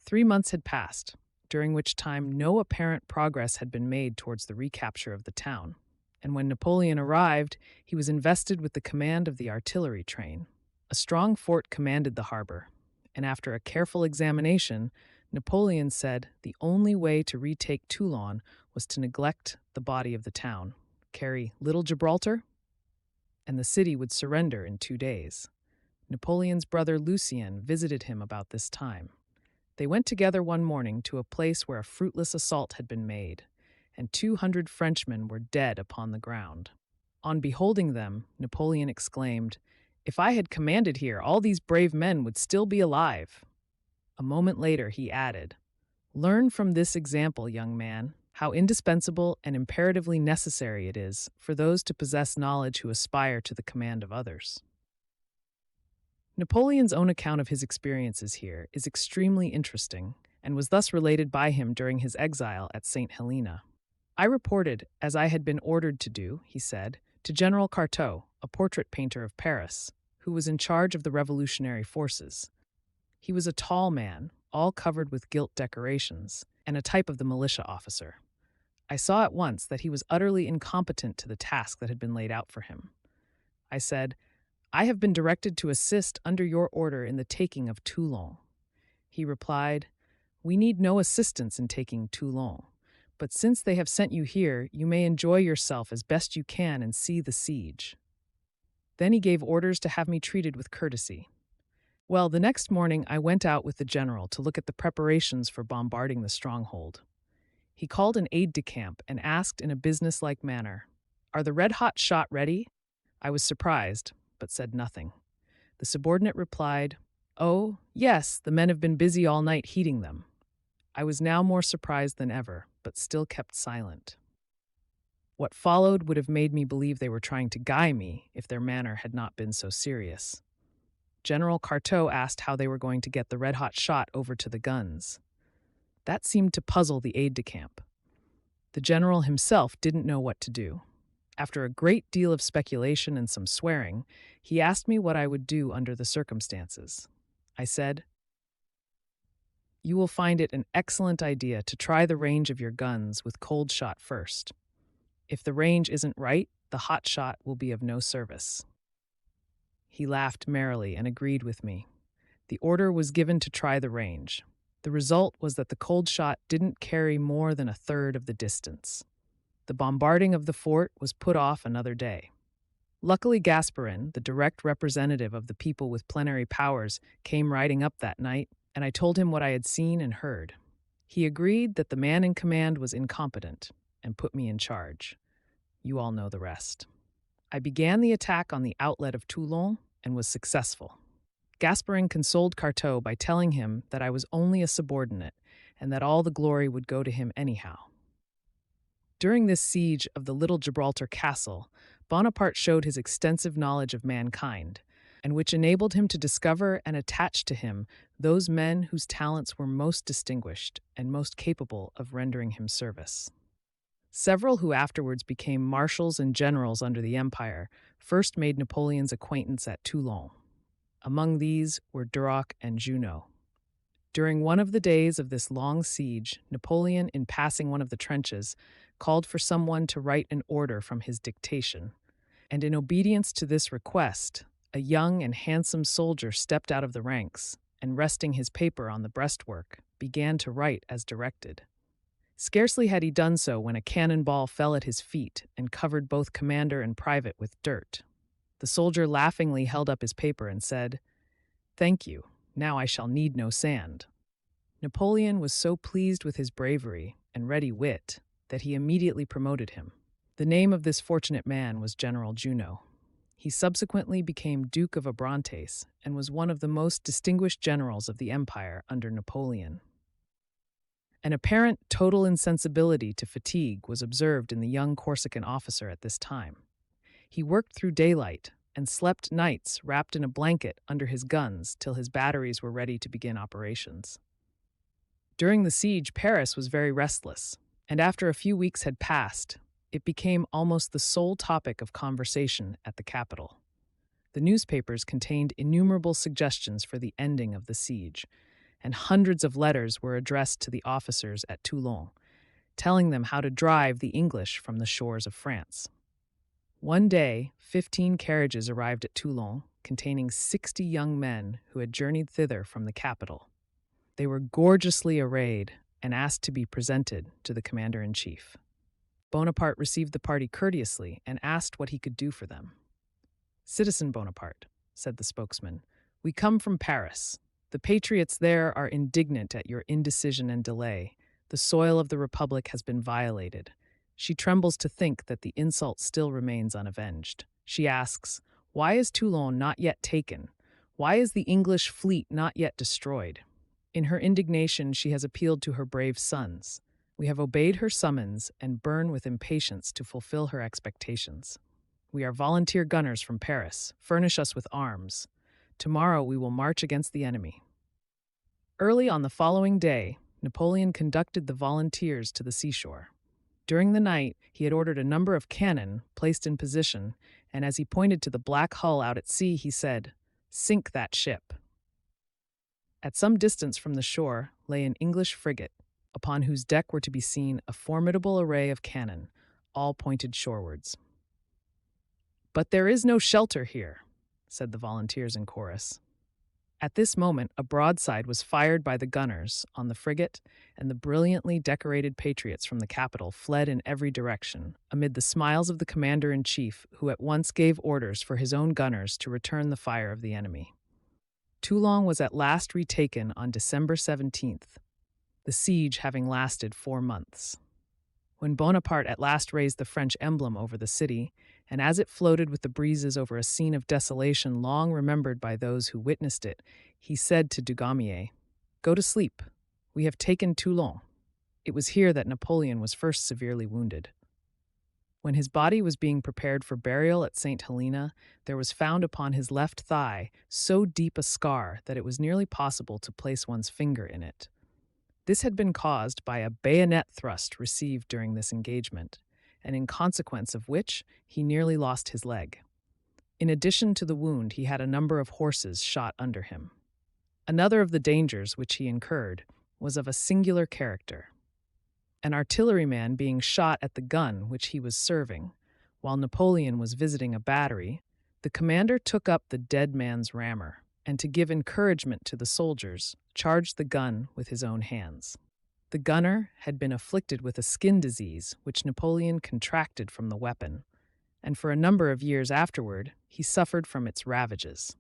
S2: 3 months had passed, during which time no apparent progress had been made towards the recapture of the town, and when Napoleon arrived, he was invested with the command of the artillery train. A strong fort commanded the harbor, and after a careful examination, Napoleon said the only way to retake Toulon was to neglect the body of the town, carry Little Gibraltar, and the city would surrender in 2 days. Napoleon's brother Lucien visited him about this time. They went together one morning to a place where a fruitless assault had been made, and 200 Frenchmen were dead upon the ground. On beholding them, Napoleon exclaimed, "If I had commanded here, all these brave men would still be alive." A moment later, he added, "Learn from this example, young man, how indispensable and imperatively necessary it is for those to possess knowledge who aspire to the command of others." Napoleon's own account of his experiences here is extremely interesting and was thus related by him during his exile at St. Helena. "I reported, as I had been ordered to do," he said, "to General Carteau, a portrait painter of Paris, who was in charge of the revolutionary forces. He was a tall man, all covered with gilt decorations, and a type of the militia officer. I saw at once that he was utterly incompetent to the task that had been laid out for him. I said, 'I have been directed to assist under your order in the taking of Toulon.' He replied, 'We need no assistance in taking Toulon, but since they have sent you here, you may enjoy yourself as best you can and see the siege.' Then he gave orders to have me treated with courtesy. Well, the next morning I went out with the general to look at the preparations for bombarding the stronghold. He called an aide-de-camp and asked in a businesslike manner, "Are the red-hot shot ready?" I was surprised, but said nothing. The subordinate replied, "Oh, yes, the men have been busy all night heating them." I was now more surprised than ever, but still kept silent. What followed would have made me believe they were trying to guy me if their manner had not been so serious. General Carteau asked how they were going to get the red-hot shot over to the guns. That seemed to puzzle the aide-de-camp. The general himself didn't know what to do. After a great deal of speculation and some swearing, he asked me what I would do under the circumstances. I said, "You will find it an excellent idea to try the range of your guns with cold shot first. If the range isn't right, the hot shot will be of no service." He laughed merrily and agreed with me. The order was given to try the range. The result was that the cold shot didn't carry more than a third of the distance. The bombarding of the fort was put off another day. Luckily, Gasparin, the direct representative of the people with plenary powers, came riding up that night, and I told him what I had seen and heard. He agreed that the man in command was incompetent and put me in charge. You all know the rest. I began the attack on the outlet of Toulon and was successful. Gasparin consoled Carteau by telling him that I was only a subordinate and that all the glory would go to him anyhow. During this siege of the little Gibraltar castle, Bonaparte showed his extensive knowledge of mankind, and which enabled him to discover and attach to him those men whose talents were most distinguished and most capable of rendering him service. Several who afterwards became marshals and generals under the Empire first made Napoleon's acquaintance at Toulon. Among these were Duroc and Junot. During one of the days of this long siege, Napoleon, in passing one of the trenches, called for someone to write an order from his dictation, and in obedience to this request, a young and handsome soldier stepped out of the ranks and, resting his paper on the breastwork, began to write as directed. Scarcely had he done so when a cannonball fell at his feet and covered both commander and private with dirt. The soldier laughingly held up his paper and said, "Thank you, now I shall need no sand." Napoleon was so pleased with his bravery and ready wit that he immediately promoted him. The name of this fortunate man was General Junot. He subsequently became Duke of Abrantes and was one of the most distinguished generals of the empire under Napoleon. An apparent total insensibility to fatigue was observed in the young Corsican officer at this time. He worked through daylight and slept nights wrapped in a blanket under his guns till his batteries were ready to begin operations. During the siege, Paris was very restless, and after a few weeks had passed, it became almost the sole topic of conversation at the capital. The newspapers contained innumerable suggestions for the ending of the siege, and hundreds of letters were addressed to the officers at Toulon, telling them how to drive the English from the shores of France. One day, 15 carriages arrived at Toulon, containing 60 young men who had journeyed thither from the capital. They were gorgeously arrayed and asked to be presented to the commander-in-chief. Bonaparte received the party courteously and asked what he could do for them. "Citizen Bonaparte," said the spokesman, "we come from Paris. The patriots there are indignant at your indecision and delay. The soil of the Republic has been violated. She trembles to think that the insult still remains unavenged. She asks, why is Toulon not yet taken? Why is the English fleet not yet destroyed? In her indignation, she has appealed to her brave sons. We have obeyed her summons and burn with impatience to fulfill her expectations. We are volunteer gunners from Paris. Furnish us with arms. Tomorrow we will march against the enemy." Early on the following day, Napoleon conducted the volunteers to the seashore. During the night, he had ordered a number of cannon placed in position, and as he pointed to the black hull out at sea, he said, "Sink that ship." At some distance from the shore lay an English frigate, upon whose deck were to be seen a formidable array of cannon, all pointed shorewards. "But there is no shelter here," said the volunteers in chorus. At this moment, a broadside was fired by the gunners on the frigate, and the brilliantly decorated patriots from the capital fled in every direction, amid the smiles of the commander-in-chief, who at once gave orders for his own gunners to return the fire of the enemy. Toulon was at last retaken on December 17th, the siege having lasted 4 months. When Bonaparte at last raised the French emblem over the city, and as it floated with the breezes over a scene of desolation long remembered by those who witnessed it, he said to Dugommier, "Go to sleep. We have taken Toulon." It was here that Napoleon was first severely wounded. When his body was being prepared for burial at St. Helena, there was found upon his left thigh so deep a scar that it was nearly possible to place one's finger in it. This had been caused by a bayonet thrust received during this engagement, and in consequence of which he nearly lost his leg. In addition to the wound, he had a number of horses shot under him. Another of the dangers which he incurred was of a singular character. An artilleryman being shot at the gun which he was serving, while Napoleon was visiting a battery, the commander took up the dead man's rammer, and to give encouragement to the soldiers, charged the gun with his own hands. The gunner had been afflicted with a skin disease which Napoleon contracted from the weapon, and for a number of years afterward he suffered from its ravages.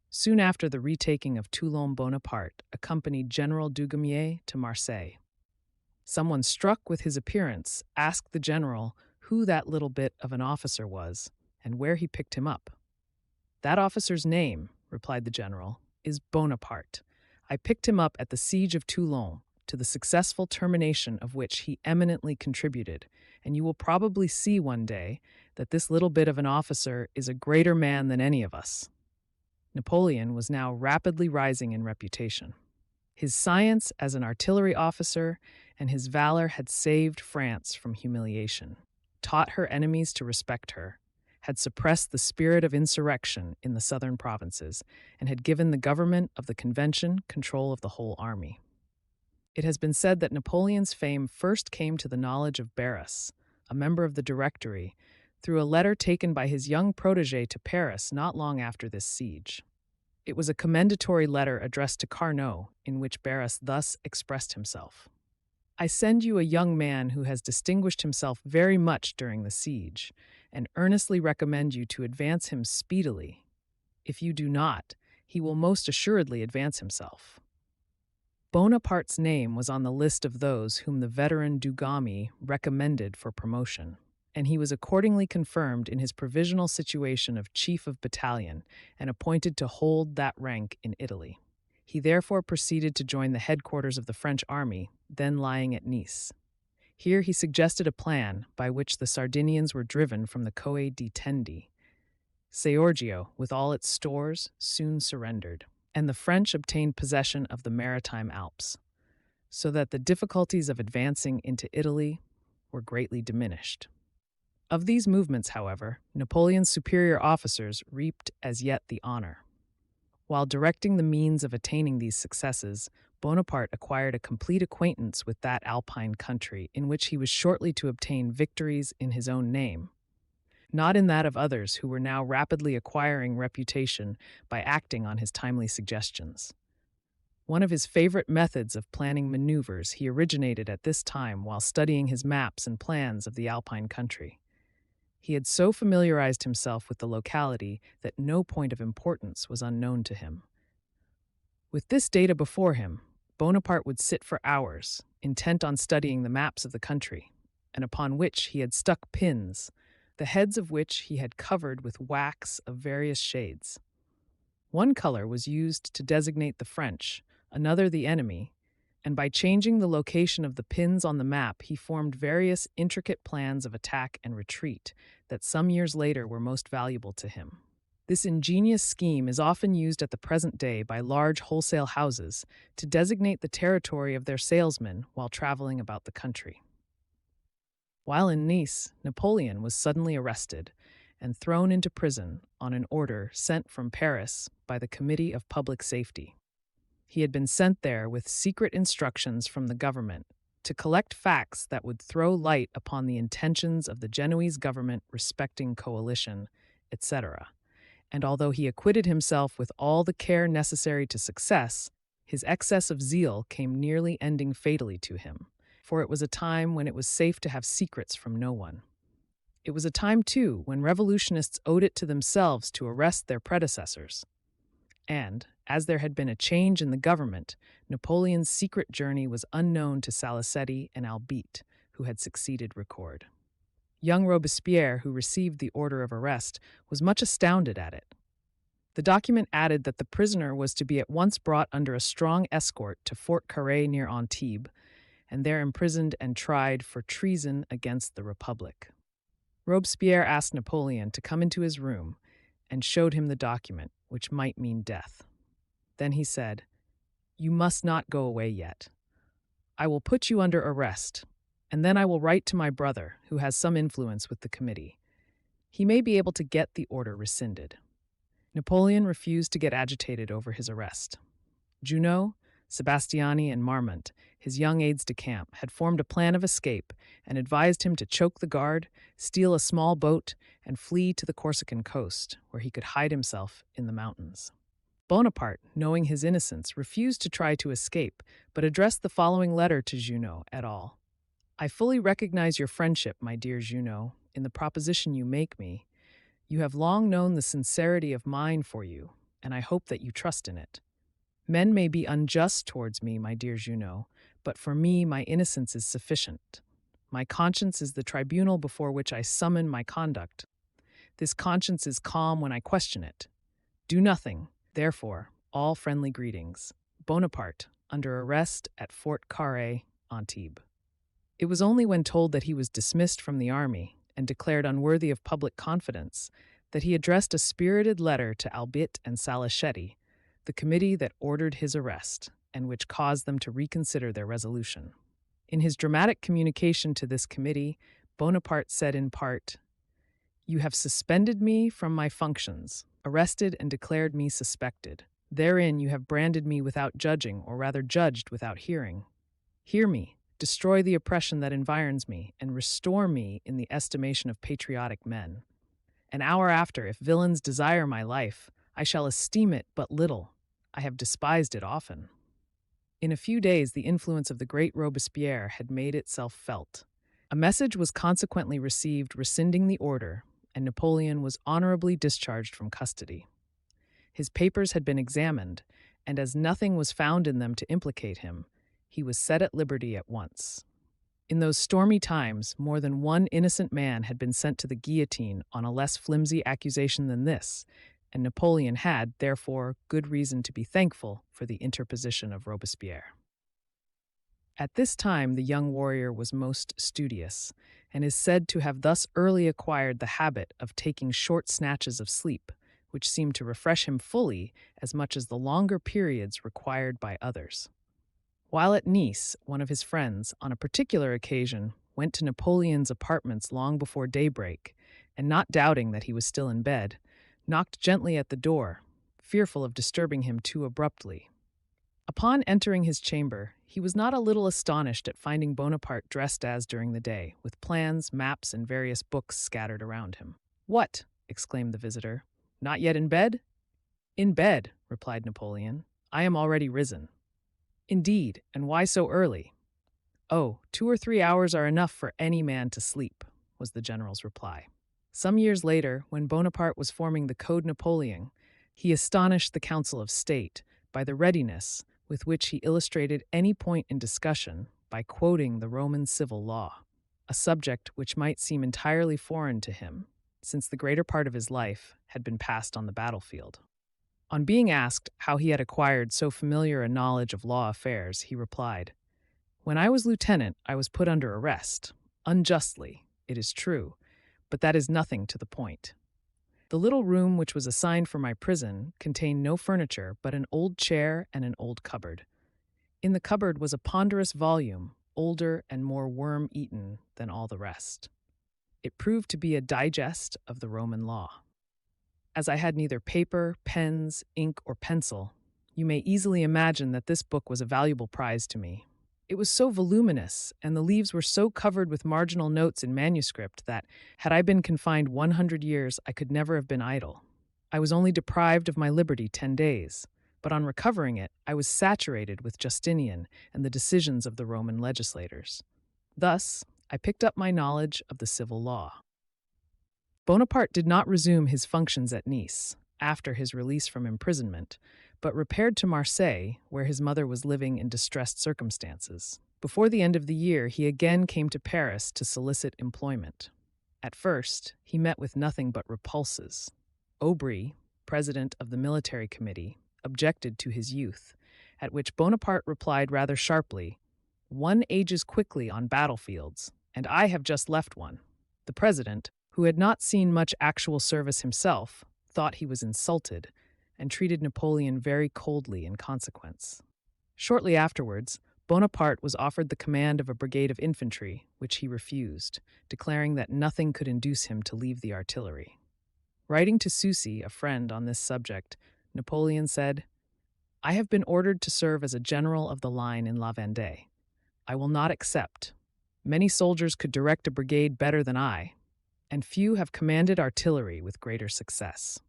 S2: Soon after the retaking of Toulon, Bonaparte accompanied General Dugommier to Marseille. Someone struck with his appearance asked the general who that little bit of an officer was and where he picked him up. "That officer's name," replied the general, "is Bonaparte. I picked him up at the siege of Toulon, to the successful termination of which he eminently contributed, and you will probably see one day that this little bit of an officer is a greater man than any of us." Napoleon was now rapidly rising in reputation. His science as an artillery officer and his valor had saved France from humiliation, taught her enemies to respect her, had suppressed the spirit of insurrection in the southern provinces, and had given the government of the Convention control of the whole army. It has been said that Napoleon's fame first came to the knowledge of Barras, a member of the Directory, through a letter taken by his young protégé to Paris not long after this siege. It was a commendatory letter addressed to Carnot, in which Barras thus expressed himself: "I send you a young man who has distinguished himself very much during the siege, and earnestly recommend you to advance him speedily. If you do not, he will most assuredly advance himself." Bonaparte's name was on the list of those whom the veteran Dugommier recommended for promotion, and he was accordingly confirmed in his provisional situation of chief of battalion and appointed to hold that rank in Italy. He therefore proceeded to join the headquarters of the French army, then lying at Nice. Here he suggested a plan by which the Sardinians were driven from the Coe di Tendi. Seorgio, with all its stores, soon surrendered, and the French obtained possession of the maritime Alps, so that the difficulties of advancing into Italy were greatly diminished. Of these movements, however, Napoleon's superior officers reaped as yet the honor. While directing the means of attaining these successes, Bonaparte acquired a complete acquaintance with that Alpine country in which he was shortly to obtain victories in his own name, not in that of others who were now rapidly acquiring reputation by acting on his timely suggestions. One of his favorite methods of planning maneuvers he originated at this time while studying his maps and plans of the Alpine country. He had so familiarized himself with the locality that no point of importance was unknown to him. With this data before him, Bonaparte would sit for hours, intent on studying the maps of the country, and upon which he had stuck pins, the heads of which he had covered with wax of various shades. One color was used to designate the French, another the enemy, and by changing the location of the pins on the map, he formed various intricate plans of attack and retreat that some years later were most valuable to him. This ingenious scheme is often used at the present day by large wholesale houses to designate the territory of their salesmen while traveling about the country. While in Nice, Napoleon was suddenly arrested and thrown into prison on an order sent from Paris by the Committee of Public Safety. He had been sent there with secret instructions from the government to collect facts that would throw light upon the intentions of the Genoese government respecting coalition, etc. And although he acquitted himself with all the care necessary to success, his excess of zeal came nearly ending fatally to him, for it was a time when it was safe to have secrets from no one. It was a time, too, when revolutionists owed it to themselves to arrest their predecessors. And, as there had been a change in the government, Napoleon's secret journey was unknown to Salicetti and Albite, who had succeeded record. Young Robespierre, who received the order of arrest, was much astounded at it. The document added that the prisoner was to be at once brought under a strong escort to Fort Carré near Antibes, and there imprisoned and tried for treason against the Republic. Robespierre asked Napoleon to come into his room and showed him the document, which might mean death. Then he said, "You must not go away yet. I will put you under arrest, and then I will write to my brother, who has some influence with the committee. He may be able to get the order rescinded." Napoleon refused to get agitated over his arrest. Junot, Sebastiani, and Marmont, his young aides-de-camp, had formed a plan of escape and advised him to choke the guard, steal a small boat, and flee to the Corsican coast, where he could hide himself in the mountains. Bonaparte, knowing his innocence, refused to try to escape, but addressed the following letter to Junot et al. "I fully recognize your friendship, my dear Junot, in the proposition you make me. You have long known the sincerity of mine for you, and I hope that you trust in it. Men may be unjust towards me, my dear Junot, but for me my innocence is sufficient. My conscience is the tribunal before which I summon my conduct. This conscience is calm when I question it. Do nothing, therefore, all friendly greetings. Bonaparte, under arrest at Fort Carré, Antibes." It was only when told that he was dismissed from the army and declared unworthy of public confidence that he addressed a spirited letter to Albit and Salicetti, the committee that ordered his arrest, and which caused them to reconsider their resolution. In his dramatic communication to this committee, Bonaparte said in part, "You have suspended me from my functions, arrested and declared me suspected. Therein you have branded me without judging, or rather judged without hearing. Hear me, destroy the oppression that environs me, and restore me in the estimation of patriotic men. An hour after, if villains desire my life, I shall esteem it but little. I have despised it often." In a few days, the influence of the great Robespierre had made itself felt. A message was consequently received rescinding the order, and Napoleon was honorably discharged from custody. His papers had been examined, and as nothing was found in them to implicate him, he was set at liberty at once. In those stormy times, more than one innocent man had been sent to the guillotine on a less flimsy accusation than this, and Napoleon had, therefore, good reason to be thankful for the interposition of Robespierre. At this time, the young warrior was most studious, and is said to have thus early acquired the habit of taking short snatches of sleep, which seemed to refresh him fully as much as the longer periods required by others. While at Nice, one of his friends, on a particular occasion, went to Napoleon's apartments long before daybreak, and not doubting that he was still in bed, knocked gently at the door, fearful of disturbing him too abruptly. Upon entering his chamber, he was not a little astonished at finding Bonaparte dressed as during the day, with plans, maps, and various books scattered around him. "What?" exclaimed the visitor. "Not yet in bed?" "In bed," replied Napoleon. "I am already risen." "Indeed, and why so early?" "Oh, 2 or 3 hours are enough for any man to sleep," was the general's reply. Some years later, when Bonaparte was forming the Code Napoleon, he astonished the Council of State by the readiness with which he illustrated any point in discussion by quoting the Roman civil law, a subject which might seem entirely foreign to him, since the greater part of his life had been passed on the battlefield. On being asked how he had acquired so familiar a knowledge of law affairs, he replied, "When I was lieutenant, I was put under arrest, unjustly, it is true, but that is nothing to the point. The little room which was assigned for my prison contained no furniture but an old chair and an old cupboard. In the cupboard was a ponderous volume, older and more worm-eaten than all the rest. It proved to be a digest of the Roman law. As I had neither paper, pens, ink, or pencil, you may easily imagine that this book was a valuable prize to me. It was so voluminous, and the leaves were so covered with marginal notes in manuscript that, had I been confined 100 years, I could never have been idle. I was only deprived of my liberty 10 days, but on recovering it, I was saturated with Justinian and the decisions of the Roman legislators. Thus, I picked up my knowledge of the civil law." Bonaparte did not resume his functions at Nice after his release from imprisonment, but repaired to Marseille, where his mother was living in distressed circumstances. Before the end of the year, he again came to Paris to solicit employment. At first, he met with nothing but repulses. Aubry, president of the military committee, objected to his youth, at which Bonaparte replied rather sharply, "One ages quickly on battlefields, and I have just left one." The president, who had not seen much actual service himself, thought he was insulted and treated Napoleon very coldly in consequence. Shortly afterwards, Bonaparte was offered the command of a brigade of infantry, which he refused, declaring that nothing could induce him to leave the artillery. Writing to Sucy, a friend, on this subject, Napoleon said, "I have been ordered to serve as a general of the line in La Vendée. I will not accept. Many soldiers could direct a brigade better than I, and few have commanded artillery with greater success."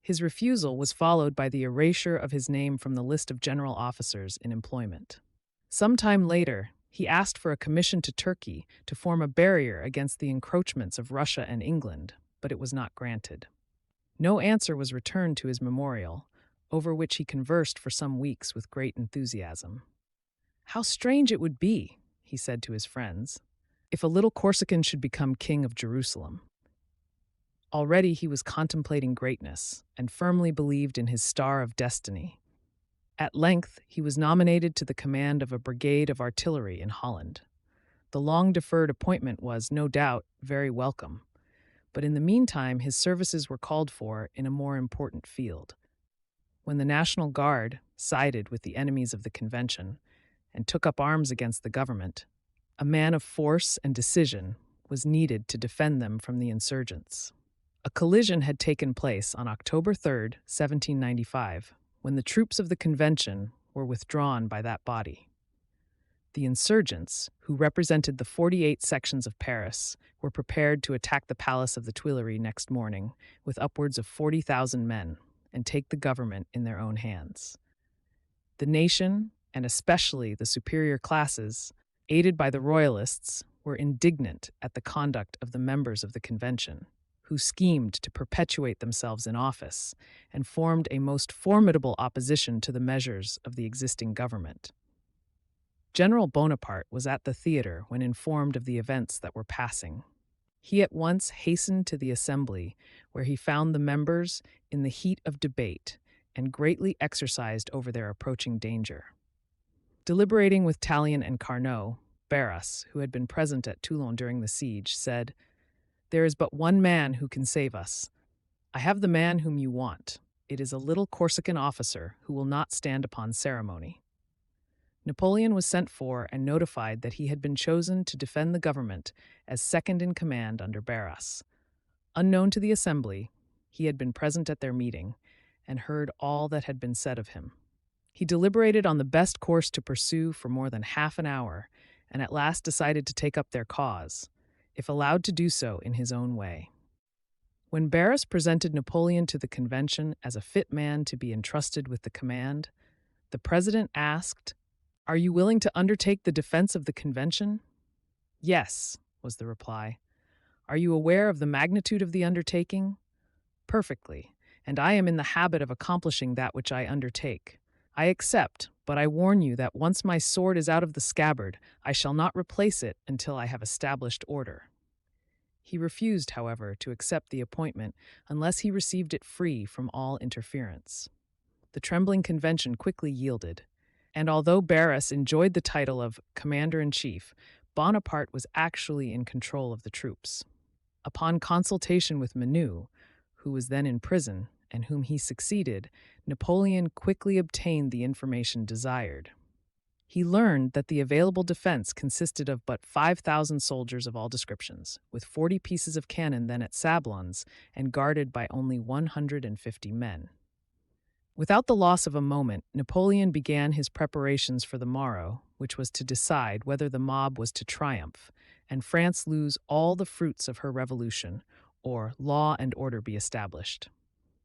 S2: His refusal was followed by the erasure of his name from the list of general officers in employment. Some time later, he asked for a commission to Turkey to form a barrier against the encroachments of Russia and England, but it was not granted. No answer was returned to his memorial, over which he conversed for some weeks with great enthusiasm. "How strange it would be," he said to his friends, "if a little Corsican should become king of Jerusalem." Already he was contemplating greatness and firmly believed in his star of destiny. At length, he was nominated to the command of a brigade of artillery in Holland. The long-deferred appointment was, no doubt, very welcome, but in the meantime his services were called for in a more important field. When the National Guard sided with the enemies of the Convention and took up arms against the government, a man of force and decision was needed to defend them from the insurgents. A collision had taken place on October 3, 1795, when the troops of the Convention were withdrawn by that body. The insurgents, who represented the 48 sections of Paris, were prepared to attack the Palace of the Tuileries next morning with upwards of 40,000 men and take the government in their own hands. The nation, and especially the superior classes, aided by the Royalists, were indignant at the conduct of the members of the Convention, who schemed to perpetuate themselves in office and formed a most formidable opposition to the measures of the existing government. General Bonaparte was at the theater when informed of the events that were passing. He at once hastened to the assembly, where he found the members in the heat of debate and greatly exercised over their approaching danger. Deliberating with Tallien and Carnot, Barras, who had been present at Toulon during the siege, said, "There is but one man who can save us. I have the man whom you want. It is a little Corsican officer who will not stand upon ceremony." Napoleon was sent for and notified that he had been chosen to defend the government as second in command under Barras. Unknown to the assembly, he had been present at their meeting and heard all that had been said of him. He deliberated on the best course to pursue for more than half an hour and at last decided to take up their cause, if allowed to do so in his own way. When Barras presented Napoleon to the Convention as a fit man to be entrusted with the command, the president asked, "Are you willing to undertake the defense of the Convention?" "Yes," was the reply. "Are you aware of the magnitude of the undertaking?" "Perfectly, and I am in the habit of accomplishing that which I undertake. I accept, but I warn you that once my sword is out of the scabbard, I shall not replace it until I have established order." He refused, however, to accept the appointment unless he received it free from all interference. The trembling convention quickly yielded, and although Barras enjoyed the title of commander-in-chief, Bonaparte was actually in control of the troops. Upon consultation with Menou, who was then in prison and whom he succeeded, Napoleon quickly obtained the information desired. He learned that the available defense consisted of but 5,000 soldiers of all descriptions, with 40 pieces of cannon then at sablons and guarded by only 150 men. Without the loss of a moment, Napoleon began his preparations for the morrow, which was to decide whether the mob was to triumph and France lose all the fruits of her revolution, or law and order be established.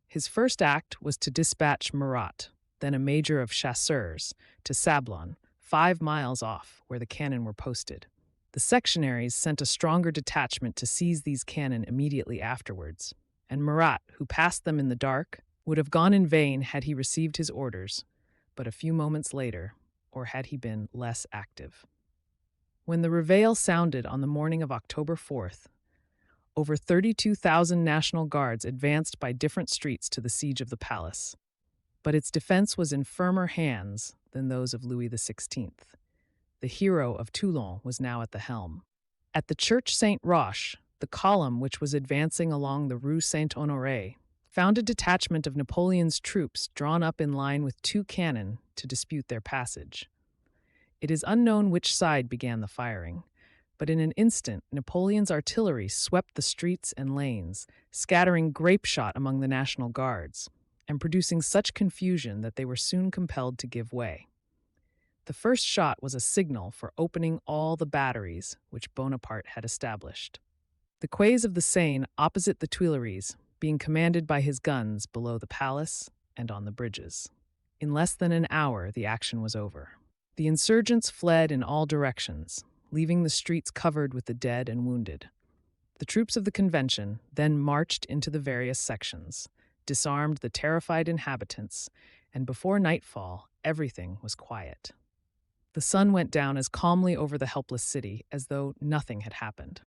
S2: His first act was to dispatch Murat, then a major of chasseurs, to Sablon, 5 miles off, where the cannon were posted. The sectionaries sent a stronger detachment to seize these cannon immediately afterwards, and Murat, who passed them in the dark, would have gone in vain had he received his orders, but a few moments later, or had he been less active? When the reveille sounded on the morning of October 4th, over 32,000 National Guards advanced by different streets to the siege of the palace. But its defense was in firmer hands than those of Louis XVI. The hero of Toulon was now at the helm. At the Church Saint-Roch, the column which was advancing along the Rue Saint-Honoré found a detachment of Napoleon's troops drawn up in line with 2 cannon to dispute their passage. It is unknown which side began the firing, but in an instant Napoleon's artillery swept the streets and lanes, scattering grape-shot among the National Guards, and producing such confusion that they were soon compelled to give way. The first shot was a signal for opening all the batteries which Bonaparte had established. The quays of the Seine opposite the Tuileries being commanded by his guns below the palace and on the bridges. In less than an hour, the action was over. The insurgents fled in all directions, leaving the streets covered with the dead and wounded. The troops of the Convention then marched into the various sections, disarmed the terrified inhabitants, and before nightfall, everything was quiet. The sun went down as calmly over the helpless city as though nothing had happened.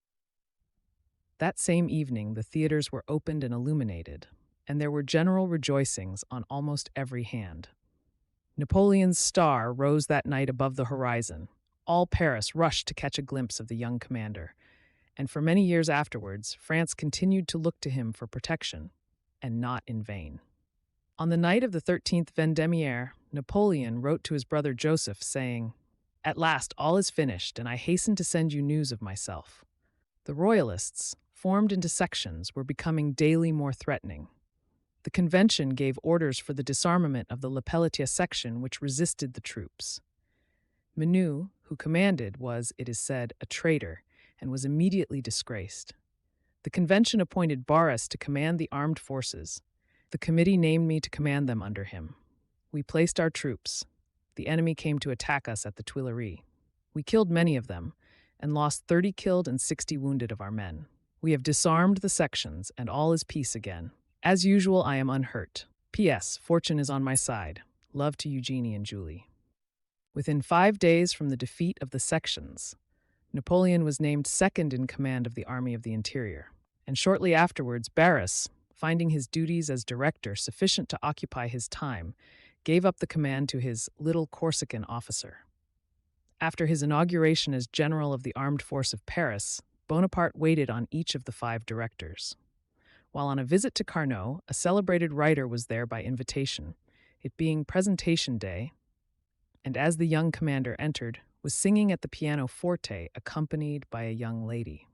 S2: That same evening, the theaters were opened and illuminated, and there were general rejoicings on almost every hand. Napoleon's star rose that night above the horizon. All Paris rushed to catch a glimpse of the young commander, and for many years afterwards, France continued to look to him for protection, and not in vain. On the night of the 13th Vendémiaire, Napoleon wrote to his brother Joseph, saying, "At last all is finished, and I hasten to send you news of myself." The Royalists, formed into sections, were becoming daily more threatening. The Convention gave orders for the disarmament of the Le Pelletier section, which resisted the troops. Menou, who commanded, was, it is said, a traitor, and was immediately disgraced. The Convention appointed Barras to command the armed forces. The committee named me to command them under him. We placed our troops. The enemy came to attack us at the Tuileries. We killed many of them, and lost 30 killed and 60 wounded of our men. We have disarmed the sections, and all is peace again. As usual, I am unhurt. P.S. Fortune is on my side. Love to Eugenie and Julie. Within 5 days from the defeat of the sections, Napoleon was named second in command of the Army of the Interior, and shortly afterwards Barras, finding his duties as director sufficient to occupy his time, gave up the command to his little Corsican officer. After his inauguration as general of the armed force of Paris, Bonaparte waited on each of the 5 directors. While on a visit to Carnot, a celebrated writer was there by invitation, it being presentation day, and as the young commander entered, was singing at the pianoforte accompanied by a young lady.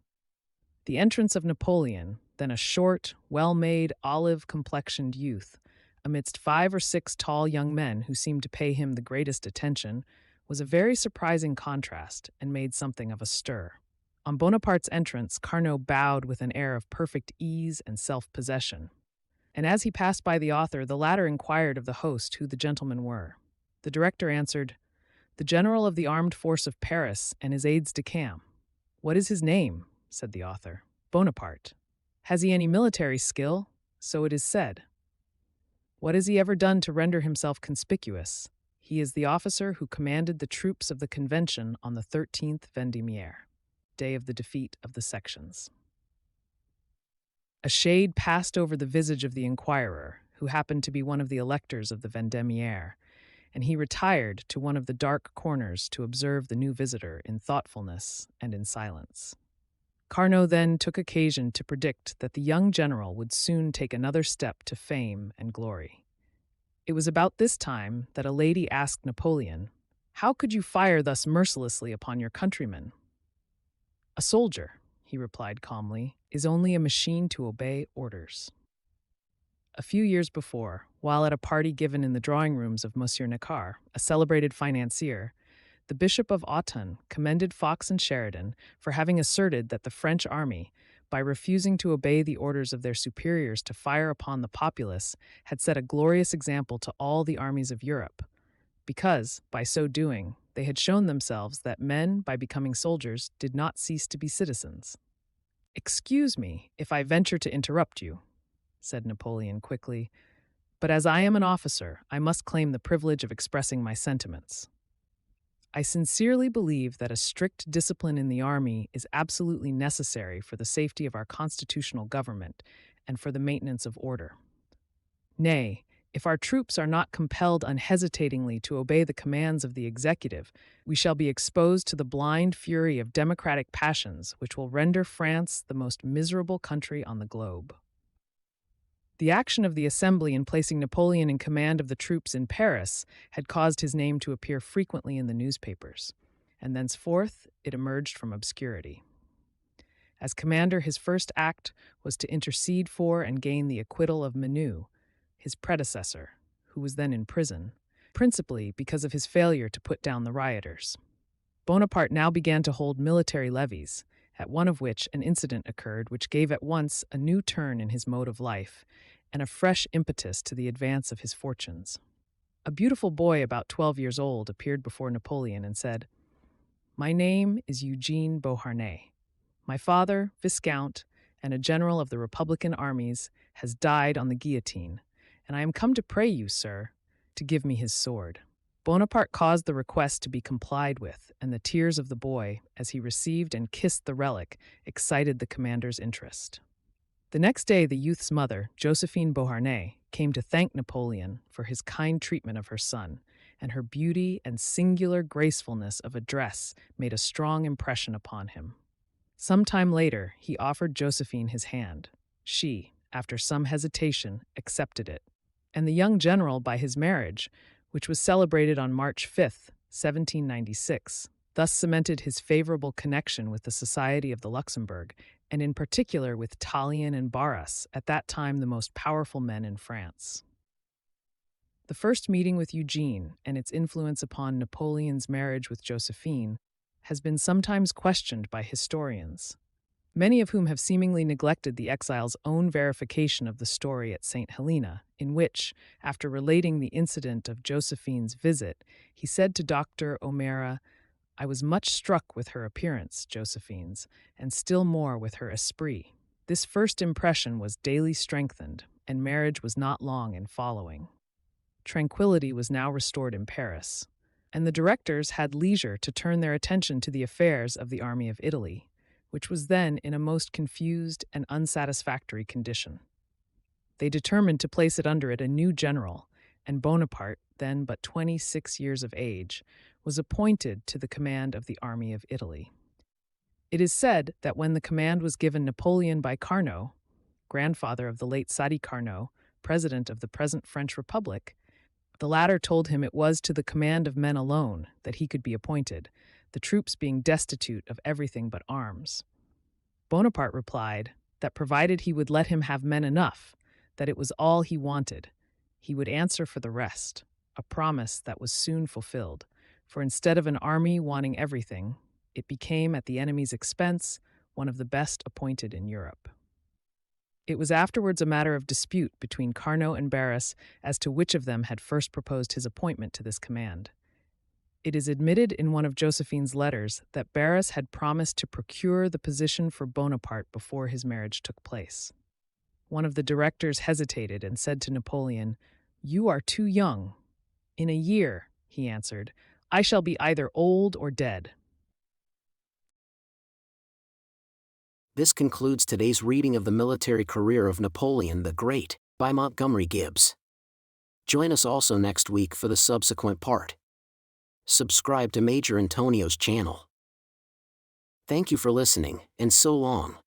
S2: The entrance of Napoleon, then a short, well-made, olive-complexioned youth, amidst 5 or 6 tall young men who seemed to pay him the greatest attention, was a very surprising contrast and made something of a stir. On Bonaparte's entrance, Carnot bowed with an air of perfect ease and self-possession. And as he passed by the author, the latter inquired of the host who the gentlemen were. The director answered, "The general of the armed force of Paris and his aides-de-camp." "What is his name?" said the author. "Bonaparte." "Has he any military skill?" "So it is said." "What has he ever done to render himself conspicuous?" "He is the officer who commanded the troops of the Convention on the 13th Vendémiaire, day of the defeat of the sections." A shade passed over the visage of the inquirer, who happened to be one of the electors of the Vendémiaire, and he retired to one of the dark corners to observe the new visitor in thoughtfulness and in silence. Carnot then took occasion to predict that the young general would soon take another step to fame and glory. It was about this time that a lady asked Napoleon, "How could you fire thus mercilessly upon your countrymen?" "A soldier," he replied calmly, "is only a machine to obey orders." A few years before, while at a party given in the drawing rooms of Monsieur Necker, a celebrated financier, the Bishop of Autun commended Fox and Sheridan for having asserted that the French army, by refusing to obey the orders of their superiors to fire upon the populace, had set a glorious example to all the armies of Europe, because, by so doing, they had shown themselves that men, by becoming soldiers, did not cease to be citizens. "Excuse me if I venture to interrupt you," said Napoleon quickly, "but as I am an officer, I must claim the privilege of expressing my sentiments." I sincerely believe that a strict discipline in the army is absolutely necessary for the safety of our constitutional government and for the maintenance of order. Nay, if our troops are not compelled unhesitatingly to obey the commands of the executive, we shall be exposed to the blind fury of democratic passions which will render France the most miserable country on the globe. The action of the Assembly in placing Napoleon in command of the troops in Paris had caused his name to appear frequently in the newspapers, and thenceforth it emerged from obscurity. As commander, his first act was to intercede for and gain the acquittal of Menou, his predecessor, who was then in prison, principally because of his failure to put down the rioters. Bonaparte now began to hold military levees, at one of which an incident occurred which gave at once a new turn in his mode of life and a fresh impetus to the advance of his fortunes. A beautiful boy about 12 years old appeared before Napoleon and said, "My name is Eugene Beauharnais. My father, Viscount, and a general of the Republican armies, has died on the guillotine, and I am come to pray you, sir, to give me his sword." Bonaparte caused the request to be complied with, and the tears of the boy, as he received and kissed the relic, excited the commander's interest. The next day, the youth's mother, Josephine Beauharnais, came to thank Napoleon for his kind treatment of her son, and her beauty and singular gracefulness of address made a strong impression upon him. Some time later, he offered Josephine his hand. She, after some hesitation, accepted it, and the young general, by his marriage, which was celebrated on March 5, 1796, thus cemented his favorable connection with the Society of the Luxembourg, and in particular with Tallien and Barras, at that time the most powerful men in France. The first meeting with Eugene and its influence upon Napoleon's marriage with Josephine has been sometimes questioned by historians, many of whom have seemingly neglected the exile's own verification of the story at St. Helena, in which, after relating the incident of Josephine's visit, he said to Dr. O'Meara, "I was much struck with her appearance, Josephine's, and still more with her esprit." This first impression was daily strengthened, and marriage was not long in following. Tranquility was now restored in Paris, and the directors had leisure to turn their attention to the affairs of the Army of Italy, which was then in a most confused and unsatisfactory condition. They determined to place it under it a new general, and Bonaparte, then but 26 years of age, was appointed to the command of the Army of Italy. It is said that when the command was given Napoleon by Carnot, grandfather of the late Sadi Carnot, president of the present French Republic, the latter told him it was to the command of men alone that he could be appointed, the troops being destitute of everything but arms. Bonaparte replied that provided he would let him have men enough, that it was all he wanted, he would answer for the rest, a promise that was soon fulfilled, for instead of an army wanting everything, it became, at the enemy's expense, one of the best appointed in Europe. It was afterwards a matter of dispute between Carnot and Barras as to which of them had first proposed his appointment to this command. It is admitted in one of Josephine's letters that Barras had promised to procure the position for Bonaparte before his marriage took place. One of the directors hesitated and said to Napoleon, "You are too young." "In a year," he answered, "I shall be either old or dead."
S1: This concludes today's reading of the military career of Napoleon the Great by Montgomery Gibbs. Join us also next week for the subsequent part. Subscribe to Major Intonio's channel. Thank you for listening, and so long.